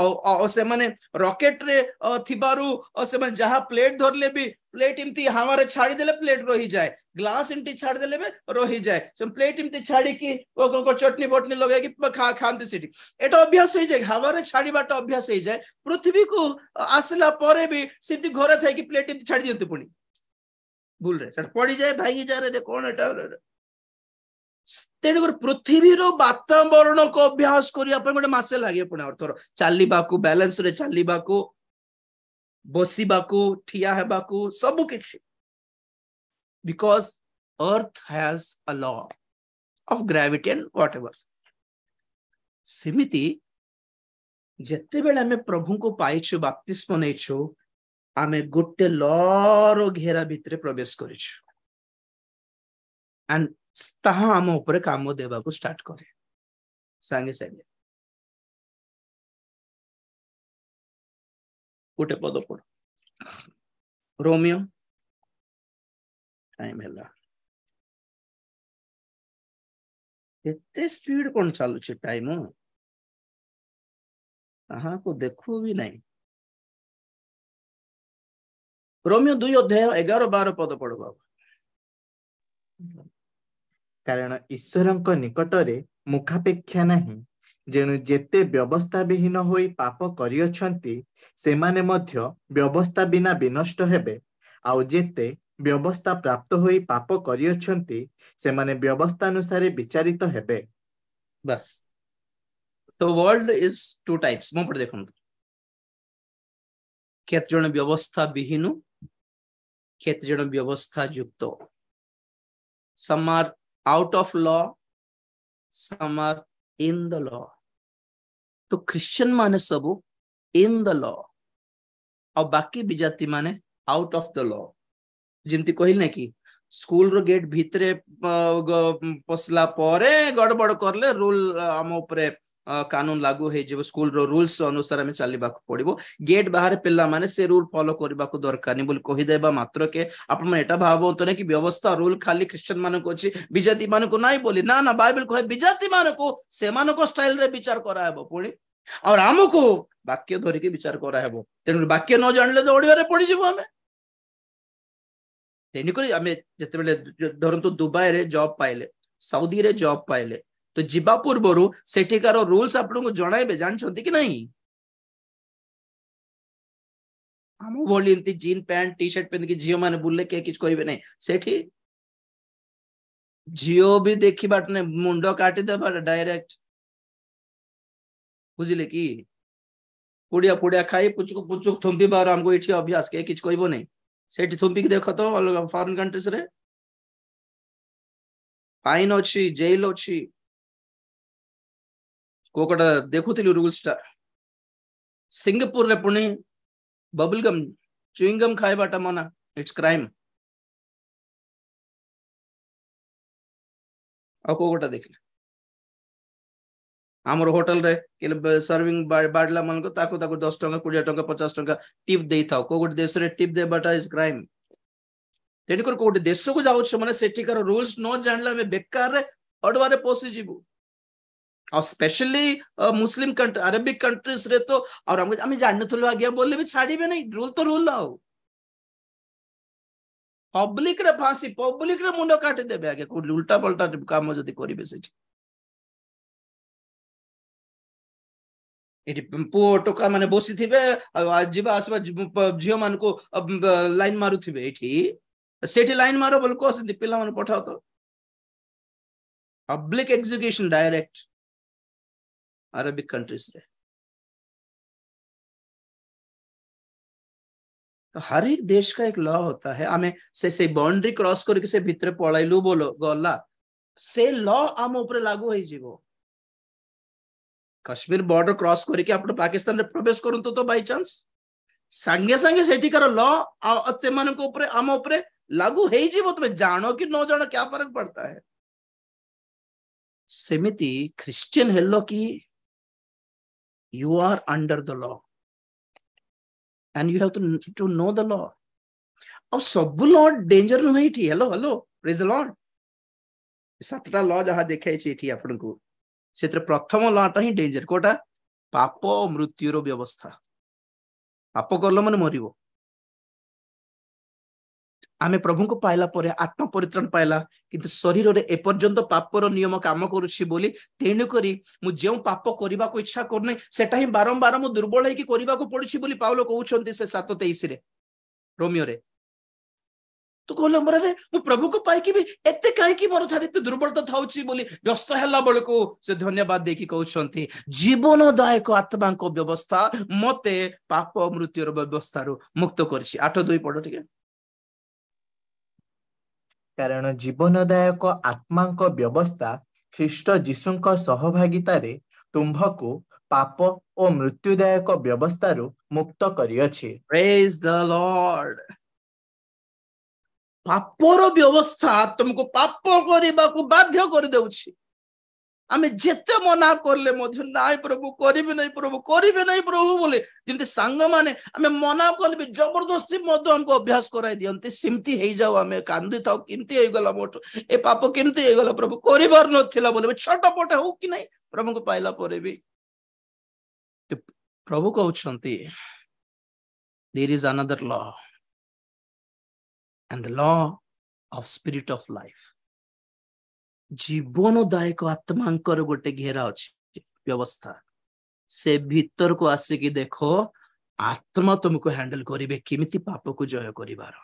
से माने रॉकेट रे थिबारु से माने जहां प्लेट धरले भी प्लेट इमती हमारे छाड़ी देले प्लेट रही जाए ग्लास इमती छाड़ देले बे रही जाए से प्लेट इमती छाड़ी की को चटनी बटनी लगे कि खांती सिटी एटा अभ्यास हो जाए हमारे छाड़ी बाटा अभ्यास हो जाए पृथ्वी को आसला परे भी सिद्धि घरे थाई कि प्लेट इमती छाड़ी दियंती पुणी भूल रे सर पड़ी जाए भागी जा रे कोन एटा तेणुकर पृथ्वीर वातावरण को अभ्यास करिया पे गोटे मासे लागे पुणी अर्थर चलवाकू बैलेंस रे चलवाकू बसिबाकू ठिया हेबाकू सब किछि because earth has a law of gravity and whatever सिमिति जत्ते बेले हमें प्रभु को पाइछु बपतिस्मा नेछु आमे गोटे लॉ रो घेरा भितरे प्रवेश करिछु एंड ताहा आम ऊपर काम देवा को स्टार्ट करे सांगे सांगे गोटे पद पढ़ रोमियो टाइम है एते स्पीड कौन चालू टाइम कहाँ को देखू भी नहीं रोमियो 2:11-12 पद पढ़ बाबू कारण ईश्वरଙ୍କ ନିକଟରେ ମୁଖାପେକ୍ଷା ନାହିଁ ଯେଣୁ ଯେତେ ବ୍ୟବସ୍ଥା ବିହୀନ ହୋଇ ପାପ କରିଅଛନ୍ତି ସେମାନେ ମଧ୍ୟ ବ୍ୟବସ୍ଥା ବିନା ବିନଷ୍ଟ ହେବେ ଆଉ ଯେତେ ବ୍ୟବସ୍ଥା ପ୍ରାପ୍ତ ହୋଇ ପାପ କରିଅଛନ୍ତି ସେମାନେ ବ୍ୟବସ୍ଥା ଅନୁସାରେ ବିଚାରିତ ହେବେ बस तो वर्ल्ड इज टू टाइप्स मो पढ़ देखो केते जण व्यवस्था विहीन केते जण व्यवस्था युक्त some are out of law some are in the law तो क्रिश्चियन माने सब इन द लॉ और बाकी विजाति माने आउट ऑफ द लॉ जिमती कहले कि स्कूल रो गेट भितरे पसला परे गड़बड़ करले रूल हम ऊपर कानून लागू हे जे स्कूल रो रूल्स अनुसार हमें चलबा पड़िबो गेट बाहर पिल्ला माने से रूल फॉलो करबा को दरकार नहीं बोल कहि देबा मात्र के आपण में एटा भाबो तो ने कि व्यवस्था रूल खाली क्रिश्चियन मान को अछि विजाति मान को नाही बोली ना ना बाइबल कहे विजाति मान को से मान को स्टाइल रे विचार करा हेबो पुणी और हमको वाक्य धरि के विचार करा हेबो तेन वाक्य न जानले तो ओडिया रे पड़ी जिवो हमें तेनिकरी हमें जते बेले धरंतु दुबई रे जॉब पाइले सऊदी रे जॉब पाइले तो जीवा पूर्व सेठिकार रूल्स आपन को जणाइबे जानछंती कि नहीं हम बोली एंती जीन पैंट टी शर्ट पहन के झियो माने बुल्ले के किछ कहबे नहीं सेठी झियो भी देखी बाटने मुंडो काटी देबा डायरेक्ट बुझिले कि पुड़िया पुड़िया खाई पुचुक पुचुक थुंपी बार हमको इठी अभ्यास के किछ कहबो नहीं सेठी थुंपी के देखो तो अलग फॉरेन कंट्रीज रे फाइन अछि जेल अछि कोकटा देखुथिलु रूल्स टा सिंगापुर रे पुणी बबल गम च्युइंग गम खाइबाटा मना इट्स क्राइम आ कोकटा देखले हमर होटल रे के सर्विंग बाडला मन को ताको ताको 10 टका 20 टका 50 टका टिप देई थाओ कोकट देश रे टिप देबाटा इज क्राइम तेनिकर कोकट देश को जाउ छ माने सेठिकार रूल्स न जानला में बेकार रे अडवारे पोसी जीवु और specially Muslim country Arabic countries रे तो और हम जानथलो आज्ञा बोले भी छाड़ीबे नहीं रूल तो रूल आओ पब्लिक रे फांसी पब्लिक रे मुंडो काटी देबे आगे को उल्टा पलटा काम जदी करिवे सेठी एटी पो टोका माने बसी थिबे जीवा आसबा झियो मान को लाइन मारू थिबे एठी सेठी लाइन मारो बोल को सिंधी पिला मन पठाओ तो public execution direct Arabic countries रे तो हर एक देश का एक लॉ होता है हमें से बाउंड्री क्रॉस करके से भीतर पळाइलु बोलो गला से लॉ आम ऊपर लागू होई जीवो कश्मीर बॉर्डर क्रॉस करके आप पाकिस्तान रे प्रवेश करंतो तो बाय चांस संगे संगे सेठी कर लॉ से मन को ऊपर आम ऊपर लागू होई जीवो तुम जानो कि न जानो क्या फर्क पड़ता है सेमिति क्रिश्चियन हेलो की you are under the law and you have to know the law अब सब लॉ डेंजर नहीं थी hello hello praise the Lord सातटा लॉ जहा देखाई छी एठी आपन को सेत्र प्रथम लॉ टा ही डेंजर कोटा पाप और मृत्यु रो व्यवस्था पाप करलो माने मरिबो आमे प्रभु को पाइला परे आत्मा परित्राण पाइला किंतु शरीर रे एपर्यंत पापर नियम काम करूछि बोली तेनु करी मु जेउ पाप करिबा को इच्छा करनै सेटा ही बारंबार मु दुर्बल है कि करिबा को पड़छि बोली पाउलो कहउछन्ती से 7:23 रे रोमियो रे तो कहला मरे मु प्रभु को पाई कि भी एते काहे कि मोर शरीर दुर्बलता थाउछि बोली व्यस्त हला बेल को से धन्यवाद दे कि कहउछन्ती जीवनदायक आत्मा को व्यवस्था मते पाप मृत्यु रो व्यवस्था रो मुक्त करछि 8:2 पढो ठीक है कारण जीवनदायक आत्मा व्यवस्था ख्रीष्ट जीशुଙ୍କ सहभागितारे तुम्भको पाप और मृत्युदायक व्यवस्थारु मुक्त करियछि प्रेज द लॉर्ड पापर व्यवस्था तुमको पाप करने को बाध्य कर देउछि आमे जेते मना करले मध्य नाय प्रभु करिबे नै प्रभु बोले जिंते सांग माने आमे मना करबे जबरदस्ती मद हमको अभ्यास कराई दियंते सिमती हे जाओ आमे कांदी थाओ किमती हे गला मोट ए पाप किमती हे गला प्रभु करिबार नथिला बोले छोटपट हो कि नै प्रभु को पाइला परे भी प्रभु कहउछंती there is another law and the law of spirit of life जीवनदायक आत्मांकर गोटे घेरा अच्छी व्यवस्था से भीतर को आसिकी देखो आत्मा तुमको हैंडल करिवे किमिति पाप को जय करिवार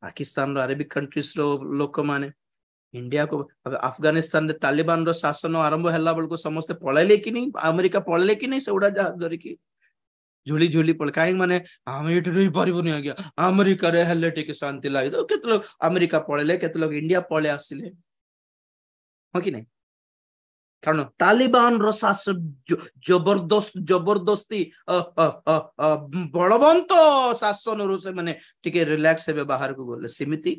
पाकिस्तान रो अरेबिक कंट्रीज रो लोक माने इंडिया को अफगानिस्तान रे तालिबान रो शासन आरंभ हल्ला बेल को समस्त पळैले कि नहीं अमेरिका पळले कि नहीं सेउडा जरी की झुली झुली पड़ कहीं माने आम ये रही पारिबनी आ गया अमेरिका रे हल्ले टिके शांति लागे तो केते लोग अमेरिका पळले केते लोग इंडिया पळे आसिले हो कि नहीं कारण तालिबान रो शासन जबरदस्ती बलवंत शासन रो से माने टिके रिलैक्स हेबे बाहर को गले सिमिति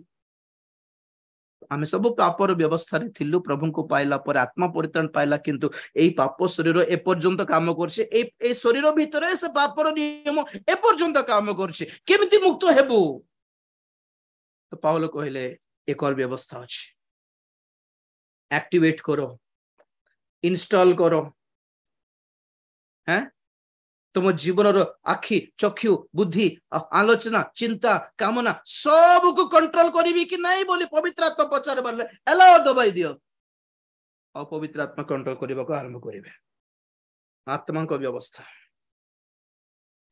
आमे सब पापर व्यवस्था रे थिलु प्रभु को पाइला पर आत्मा परित्राण पाइला किंतु एई पाप शरीर ए पर्यंत काम करछे ए शरीर भितरे से पापर नियम ए पर्यंत काम करछे केमिति मुक्त हेबो तो पाउल कहले एक और व्यवस्था अछि एक्टिवेट करो इंस्टॉल करो हैं तुम जीवन रो आखि चक्षु बुद्धि आलोचना चिंता कामना सब को कंट्रोल करिवि कि नहीं बोली पवित्र आत्मा पचार बारले अलाउ दबाई दियो और पवित्र आत्मा कंट्रोल करबा को आरंभ करिवे आत्मा को व्यवस्था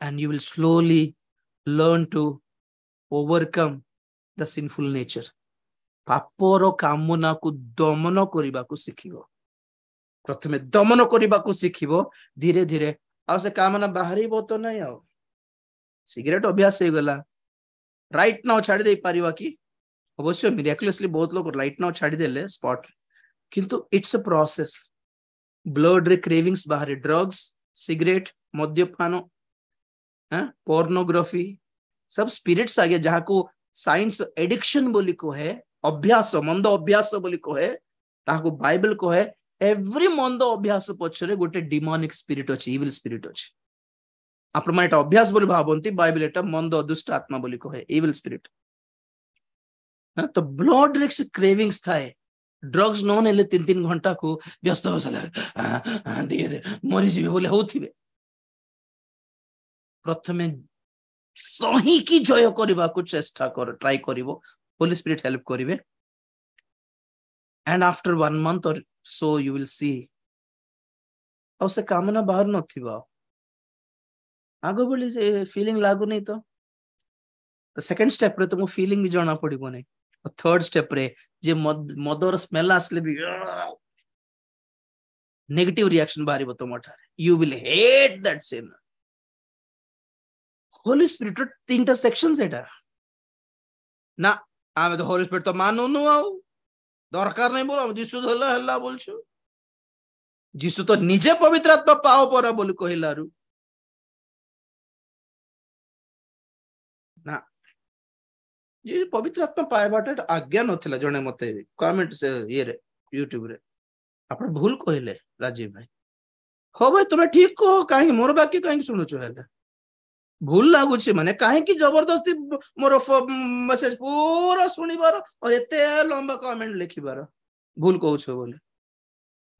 and you will slowly learn to overcome the sinful nature पापर कामना को दमन करबा को सिखिबो प्रथमे दमन करबा को सिखिबो धीरे धीरे आ से कामना बाहरी तो नहीं आओ सिगरेट अभ्यास हो गला राइट नाउ छाड़ी दे पारिबा कि अवश्य मिराकुलसली बहुत लोग राइट नाउ छाड़ी देले स्पॉट किंतु इट्स अ प्रोसेस ब्लड रे क्रेविंग्स बाहरी ड्रग्स सिगरेट मद्यपान पोर्नोग्राफी सब स्पिरिट्स आ गया जहां को साइंस एडिक्शन बोली को है अभ्यास मंद अभ्यास बोली को है ताहा को बाइबल को है एवरी मंद अभ्यास पछरे गोटे डिमोनिक स्पिरिट अछि इविल स्पिरिट अछि आपण माने अभ्यास बोली भाबंती बाइबल एटा मंद अदुष्ट आत्मा बोली को है इविल स्पिरिट तो ब्लड रिक्स क्रेविंग्स थाए ड्रग्स नोन हेले 3-3 घंटा को व्यस्त हो सला दे मरि जीवे बोले होथिबे प्रथमे सही की जय करबा को चेष्टा कर ट्राई करिवो होली स्पिरिट हेल्प करिवे and after 1 month or so you will see how से कामना बाहर न थिबा आगो बोली से फीलिंग लागू नहीं तो सेकंड स्टेप रे तुमको फीलिंग भी जाना पड़िबो नहीं और थर्ड स्टेप रे जे मदर स्मेल आसले भी नेगेटिव रिएक्शन बाहरिबो तुम ठारे you will hate that sin holy spirit 3टा सेक्शंस एटा ना आमे तो होली स्पिरिट तो मानो नु आउ दरकार नहीं बोला जीशु हल्ला हल्ला बोलछु जीशु तो निजे पवित्र आत्मा पाओ परा बोली कहिलारु ना जी पवित्र आत्मा पाएबाटे आज्ञा नथिला जने मते कमेंट से ये रे YouTube रे आपण भूल कहिले राजीव भाई हो भाई तुमे ठीक कहो काहे मोर बाकी काहे सुनुछु हेला भूल लागुछि माने काहे की जबरदस्ती मोर मेसेज पूरा सुनिबार और एते लंबा कमेंट लिखिबार भूल कहउछो बोले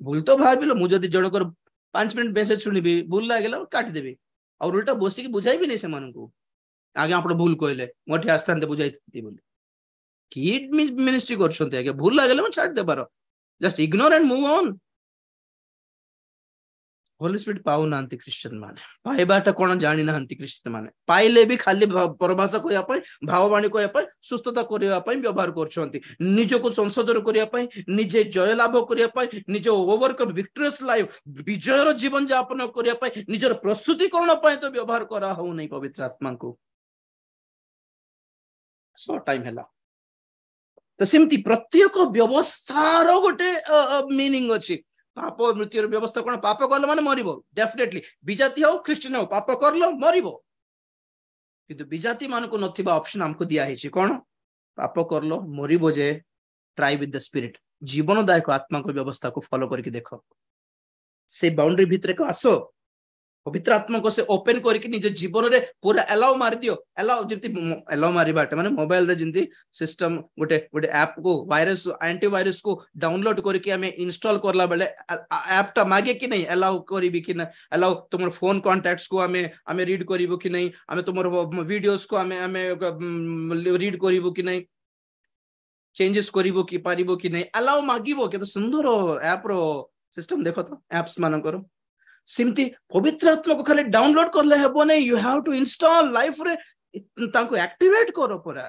भूल तो भाबिलो मु जदी जणकर 5 मिनिट मेसेज सुनिबी भूल लागेला काट देबी और उल्टा बसी की बुझाइबी नै से माननको आगे आपण भूल कहले मोठी आस्थानते बुझाइती बोले की मिनिस्ट्री करछन्ते आगे भूल लागेला म छाड देबार just ignore and move on holy spirit पाउ नांती क्रिश्चियन माने पाइबाटा कोन जानि नांती क्रिश्चियन माने पाइले भी खाली परभाषा कोया पय भाववाणी कोया पय सुस्थता करिया पय व्यवहार करछन्ती निज को संशोधन करिया पय निजे जय लाभ करिया पय निज ओवरकम विक्टोरियस लाइफ विजयर जीवन यापन करिया पय निजर प्रस्तुति करण पय तो व्यवहार करा हो नै पवित्र आत्मा को सो टाइम हैला तो सिमती प्रत्येक व्यवस्था रो गोटे मीनिंग अछि पाप मृत्यु व्यवस्था कौन पाप करल माने मरिबो डेफिनेटली विजाति हो ख्रिस्टियन हो पाप करलो मरिबो किंतु विजाति मान को नथिबा ऑप्शन हमको दिया है कौन पाप करलो मरिबो जे ट्राई विथ द स्पिरिट जीवनदायक आत्मा को व्यवस्था को फॉलो करके देखो से बाउंड्री भितर को आसो पवित्र आत्मा को से ओपन करके निज जीवन रे पूरा अलाउ मार दियो अलाउ जति अलाउ मारिबाटा माने मोबाइल रे जंती सिस्टम गोटे गोटे ऐप को वायरस एंटीवायरस को डाउनलोड करके हमें इंस्टॉल करला बेले ऐप टा मागे कि नहीं अलाउ करिबि कि ना अलाउ तुमर फोन कांटेक्ट्स को हमें रीड करिवो कि नहीं हमें तुमर वीडियोस को हमें रीड करिवो कि नहीं चेंजेस करिवो कि पारिबो कि नहीं अलाउ मागिबो के तो सुंदर ऐप रो सिस्टम देखो तो ऐप्स मान करो सिमती पवित्र आत्मा को खाली डाउनलोड करले हेबो नै you have to install life रे ताको एक्टिवेट करो पूरा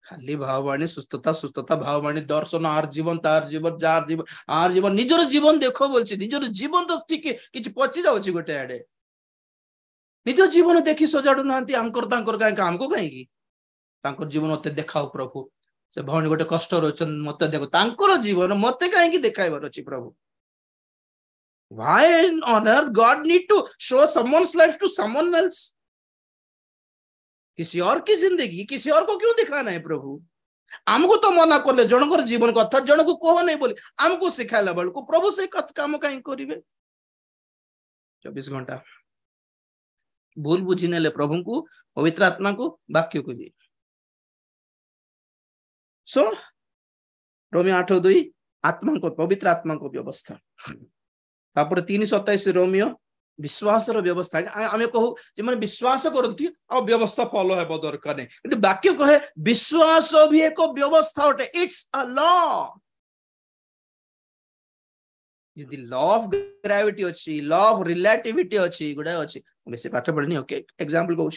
खाली भाववाणी सुस्थता भाववाणी दर्शन आर जीवन तार जीवन जार जीवन आर जीवन निजर जीवन देखो बोलछि निजर जीवन तो ठीक किछ पची जाउछि गोटे आडे निजर जीवन देखि सजाडु नांती अंकर तांकर काहे हमको काहे की तांकर जीवन ओते देखाओ प्रभु से भवनी गोटे कष्ट रोचन मते देखो तांकर जीवन मते काहे की देखाइबार अछि प्रभु Why on earth God need to show someone's life to someone else? किसी और की जिंदगी किसी और को क्यों दिखाना है प्रभु हमको तो मना कर ले जनकर जीवन कथा जन को कह नहीं बोली हमको सिखाला बेल को प्रभु से कथ काम कहीं करिवे 24 घंटा भूल बुझी नेले प्रभु को पवित्र आत्मा को वाक्य को जी सो रोमियो 8:2 आत्मा को पवित्र आत्मा को व्यवस्था तापर 3:27 रोमियो विश्वास रो व्यवस्था आमे कहू जे माने विश्वास करंती आ व्यवस्था फॉलो हेबो दरकार नै किंतु वाक्य कहे विश्वास भी एक व्यवस्था होटे इट्स अ लॉ यदि लॉ ऑफ ग्रेविटी अछि लॉ ऑफ रिलेटिविटी अछि गुडा अछि बेसी पाठ पढनी ओके एग्जांपल कहू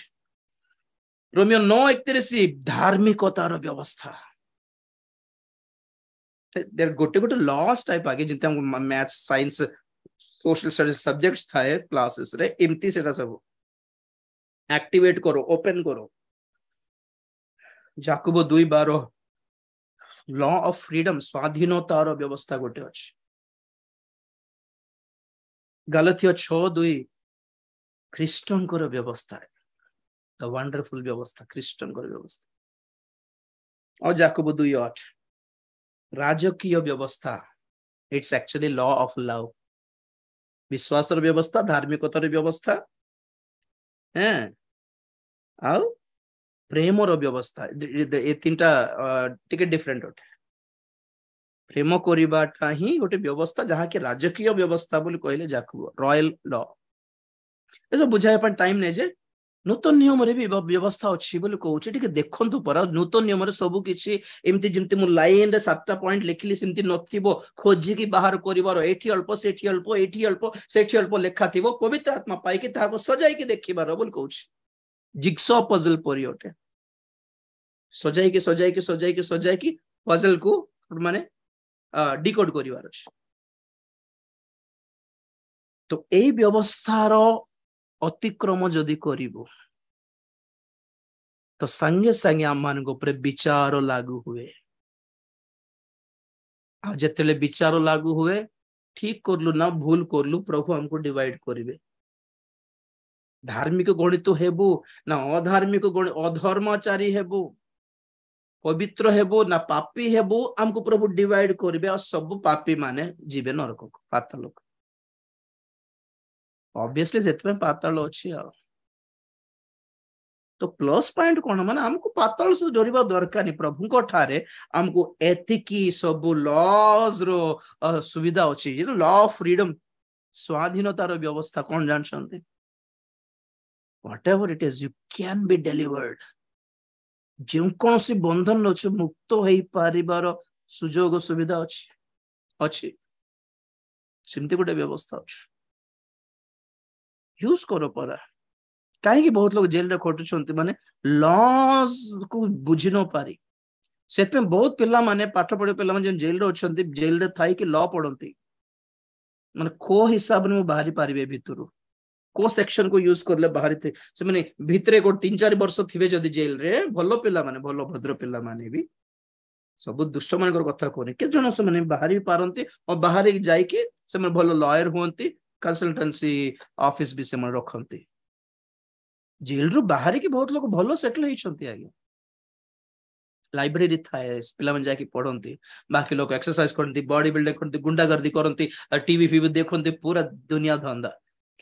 रोमियो 9:31 धार्मिकता रो व्यवस्था देयर गोटे गोटे लॉस टाइप आगे जिते maths science social studies subjects थाए क्लासेस रे एमती सेटा सब एक्टिवेट करो ओपन करो याकूब 2:12 लॉ ऑफ फ्रीडम स्वाधीनता रो व्यवस्था गोटे अछि गलातिया 6:2 ख्रिस्टन को व्यवस्था है द वंडरफुल व्यवस्था ख्रिस्टन को व्यवस्था और याकूब 2:8 राजकीय व्यवस्था it's actually law of love विश्वास व्यवस्था धार्मिकतार व्यवस्था है आउ प्रेम व्यवस्था ए तीनटा टिके डिफरेंट होटे प्रेम करिबाटा ही गोटे व्यवस्था जहा कि राजकीय व्यवस्था बोली कहले जाकू रॉयल लॉ एसो बुझाय पन टाइम नै जे नूतन नियम रे भी व्यवस्था अछि बोली कहउछि ठीक देखंतु पर नूतन नियम रे सब किछि एमति जिमति मु लाइन रे 7टा पॉइंट लिखली सिमति नथिबो खोजी की बाहर करिवार एठी अल्प सेठी अल्प एठी अल्प सेठी अल्प लेखा थिबो पवित्र आत्मा पाई कि ताको सजाई के देखिबार बोली कहउछि जिगसॉ पजल परियोटे सजाई के पजल को माने डिकोड करिवार अछि तो एई व्यवस्थार अतिक्रम जदि करिवो तो संगे संगे आम मान ऊपर विचार लागू हुए आ जेतेले विचार लागू हुए ठीक करलु ना भूल करलु प्रभु हमको डिवाइड करिवे धार्मिक गणित हेबो ना अधार्मिक गणित अधर्माचारी हेबो पवित्र हेबो ना पापी हेबो हमको प्रभु डिवाइड करिवे और सब पापी माने जीवे नरक को पाताल को ऑब्वियसली सेतमे पाताल अछि आ तो प्लस पॉइंट कोन माने हमको पाताल से डरिबा दरकार नि प्रभु को ठारे हमको एथिकी सब लॉज रो सुविधा अछि ये लॉ ऑफ फ्रीडम स्वाधीनता रो व्यवस्था कोन जान छथि whatever it is you can be delivered जे कोन से बंधन अछि मुक्त होई पारिबार सुजोग सुविधा अछि सिमते गोटे व्यवस्था अछि यूज करो परा कहीं बहुत लोग जेल रे खटुछंती माने लॉज को बुझी न पारी सेत में बहुत पिल्ला माने पाठ पढे पिल्ला माने जेल रे अछंती जेल रे थाई कि लॉ पढंती माने को हिसाब ने बाहरी पारिबे भितरु को सेक्शन को यूज करले बाहरी थे से माने भितरे को 3-4 वर्ष थिबे जदी जेल रे भलो पिल्ला माने भलो भद्र पिल्ला माने भी सब दुष्ट मान कथा कहनी के जन से बाहरी पारती और बाहर जाइए से भल लॉयर हुंती कंसल्टेंसी ऑफिस भी से रखती जेल रु बाहर की बहुत लोग भल सेटल होती आज्ञा लाइब्रेरी थाए पिला जाकि पढ़ती बाकी लोग एक्सरसाइज करती बॉडी बिल्डिंग करती गुंडागर्दी करती टीवी फीवी देखते पूरा दुनिया धंदा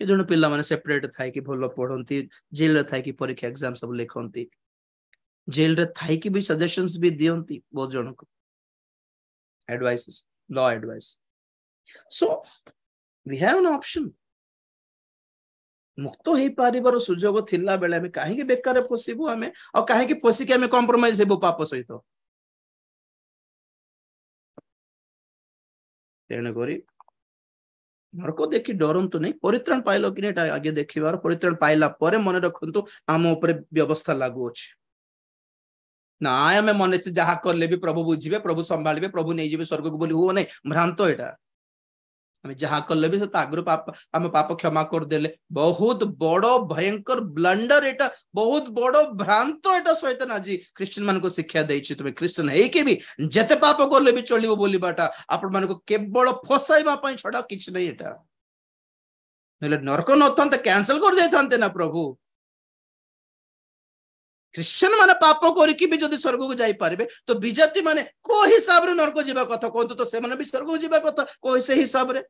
कि जन पिला माने सेपरेट थाए कि भल पढ़ती जेल थाए कि परीक्षा एग्जाम सब लिखती जेल रे थाई की भी सजेशंस भी दियंती बहुत जन को advice law advice so we have an option मुक्त हो पारिबार सुजोग थिला बेले हमें काहे बेकार फसिबु हमें और काहे फसिक हमें कॉम्प्रोमाइज हेबो पाप सहित तेणु करी नरक देखी डरंतु नहीं परित्राण पाइल कि नहीं आगे देखिबार परित्राण पाइला परे मन रखंतु आम ऊपर व्यवस्था लागू अछि ना आम मन जहाँ कले भी प्रभु बुझे प्रभु संभाले प्रभु नहीं जीवे स्वर्ग को बोली हो नहीं भ्रांत एटा आम जहाँ कले भी आगु पाप आम पाप क्षमा करदेले बहुत बड़ भयंकर ब्लंडर एटा बहुत बड़ भ्रांत एटा शैतान आज क्रिश्चियन मान को शिक्षा देछि तुम क्रिश्चियन है कि भी जते पाप करले भी चलिबो बोलीबाटा आपण मान को केवल फसाइबा पई छडा किछ नहीं एटा नले नरक नथांते कैंसिल कर देथांते ना प्रभु क्रिश्चियन माने पाप करके भी जदि स्वर्ग को जाई पारिबे तो विजाति माने को हिसाब रे नरक जीवा कथा कहंतु तो से माने भी स्वर्ग को जीवा कथा को से हिसाब रे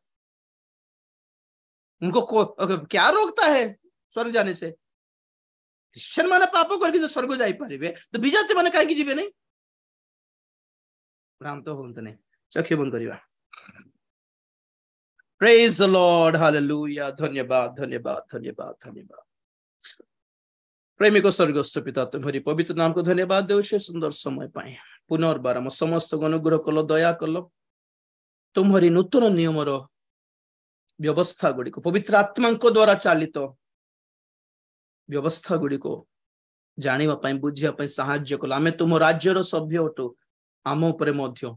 उनको क्या रोकता है स्वर्ग जाने से क्रिश्चियन माने पाप करके जो स्वर्ग जाई पारिबे तो विजाति माने काहे की जीवे नहीं भ्रांत होंत नहीं चक्षु बंद करिवा प्रेज द लॉर्ड हालेलुया धन्यवाद धन्यवाद धन्यवाद धन्यवाद प्रेमिक स्वर्गस्थ पिता तुम्हारी पवित्र नाम को धन्यवाद देउछे सुंदर समय पाए पुनर्बार हम समस्त अनुग्रह कल दया कल तुम्हारी नूतन नियम व्यवस्था गुड़ी को पवित्र आत्मा द्वारा चालित व्यवस्था गुड़ी को जानिबा बुझिया साहाय्य कल आमे तुम राज्यर सभ्य अटु आम उपरे मध्य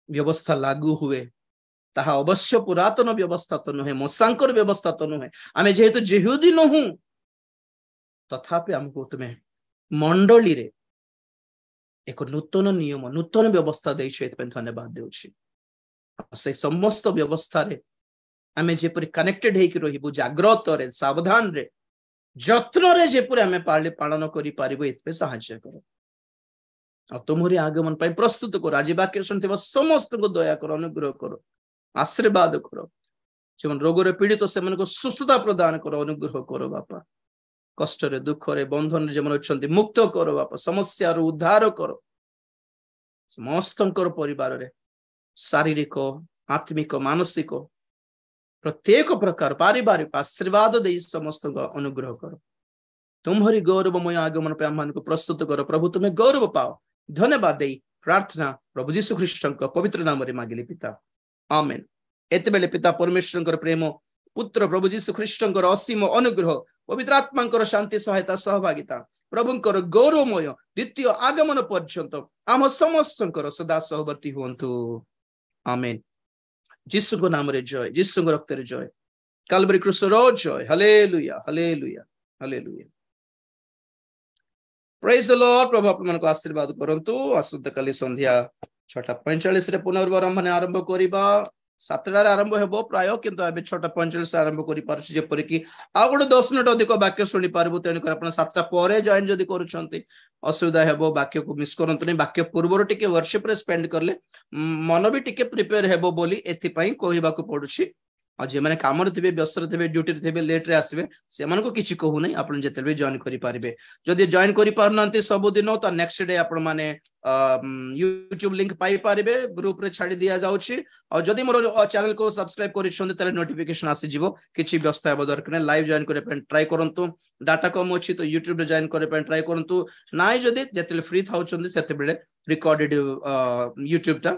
व्यवस्था लागू हुए ताहा अवश्य पुरातन व्यवस्था तो नुहे मशांकर व्यवस्था तो नुहे आमे जेहेतु जेहुदी नहु तथापि हमको तुम्हें मंडली रे एक नूतन नियम नूतन व्यवस्था देइछे धन्यवाद देउछि से समस्त व्यवस्था रे आमे जेपरि कनेक्टेड हेकि रहिबु जागृत रे सावधान रे जत्न रे जेपरि आमे पालन करि पारिबु एतपे सहायता करो और तुमरी आगमन पई प्रस्तुत करो आज वाक्य सुनथिबा समस्त को दया करो अनुग्रह करो आशीर्वाद करो जीवन रोग रे पीड़ित से मन को सुस्थता प्रदान करो अनुग्रह करो बापा कष्ट रे दुख रे बंधन जमन अच्छंती मुक्त करो बापा समस्या रो उद्धार करो समस्त परिवार रे शारीरिक आत्मिक मानसिक प्रत्येक प्रकार पारिवारिक आशीर्वाद दे समस्त अनुग्रह करो तुम्हारी गौरवमय आगमन पे हम को प्रस्तुत करो प्रभु तुम्हें गौरव पाओ धन्यवाद दे प्रार्थना प्रभु यीशु ख्रीष्ट पवित्र नाम रे मागिले पिता आमेन एते बेले पिता परमेश्वर प्रेम पुत्र प्रभु यीशु ख्रीष्ट असीम अनुग्रह पवित्र आत्मा शांति सहायता सहभागिता प्रभुंकर गौरवमय द्वितीय आगमन पर्यंत आम समस्त सदा सहवर्ती हुंतु आमेन यीशु को नाम रे जय यीशु को रक्त रे जय काल्वरी क्रूस रो जय hallelujah hallelujah hallelujah praise the lord प्रभु आप मन को आशीर्वाद करंतु आसंता काली संध्या 6:45 रे पुनर्बार हम आरंभ करिबा 7टार आरंभ हेबो प्राय किंतु आबे 6:45 आरंभ करि पारछि जेपरि कि आ गोटे 10 मिनिट अधिक वाक्य सुनि पारबो तेन कर आपण 7टा परे जॉइन जदि करूछंती असुविधा हेबो वाक्य को मिस करंतु नै वाक्य पूर्वरो टिके वर्शिप रे स्पेंड करले मन भी टिके प्रिपेयर हेबो बोली एथि पई कहिबा को पडुछि और जे माने काम रे थिबे व्यस्त थिबे ड्यूटी रे थिबे लेट रे आसीबे से मन को किछि कहू नै आपण जेते भी जॉइन करि पारिबे जदि जॉइन करि पारनंती सब दिन त नेक्स्ट डे आपण माने YouTube लिंक पाई पारिबे ग्रुप रे छाडी दिया जाउछि और जदि मोर चैनल को सब्सक्राइब करिछन तले नोटिफिकेशन आसी जिवो किछि व्यस्त हेबो दरकार लाइव जॉइन करे पे ट्राई करंतु डाटा कम अछि तो YouTube रे जॉइन करे पे ट्राई करंतु नाइ जदि जेते फ्री थाउचंदी सेते बेले रिकॉर्डेड YouTube ता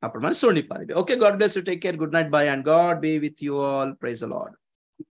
आपण मान सुनि पारिबे okay God bless you take care good night bye and God be with you all praise the Lord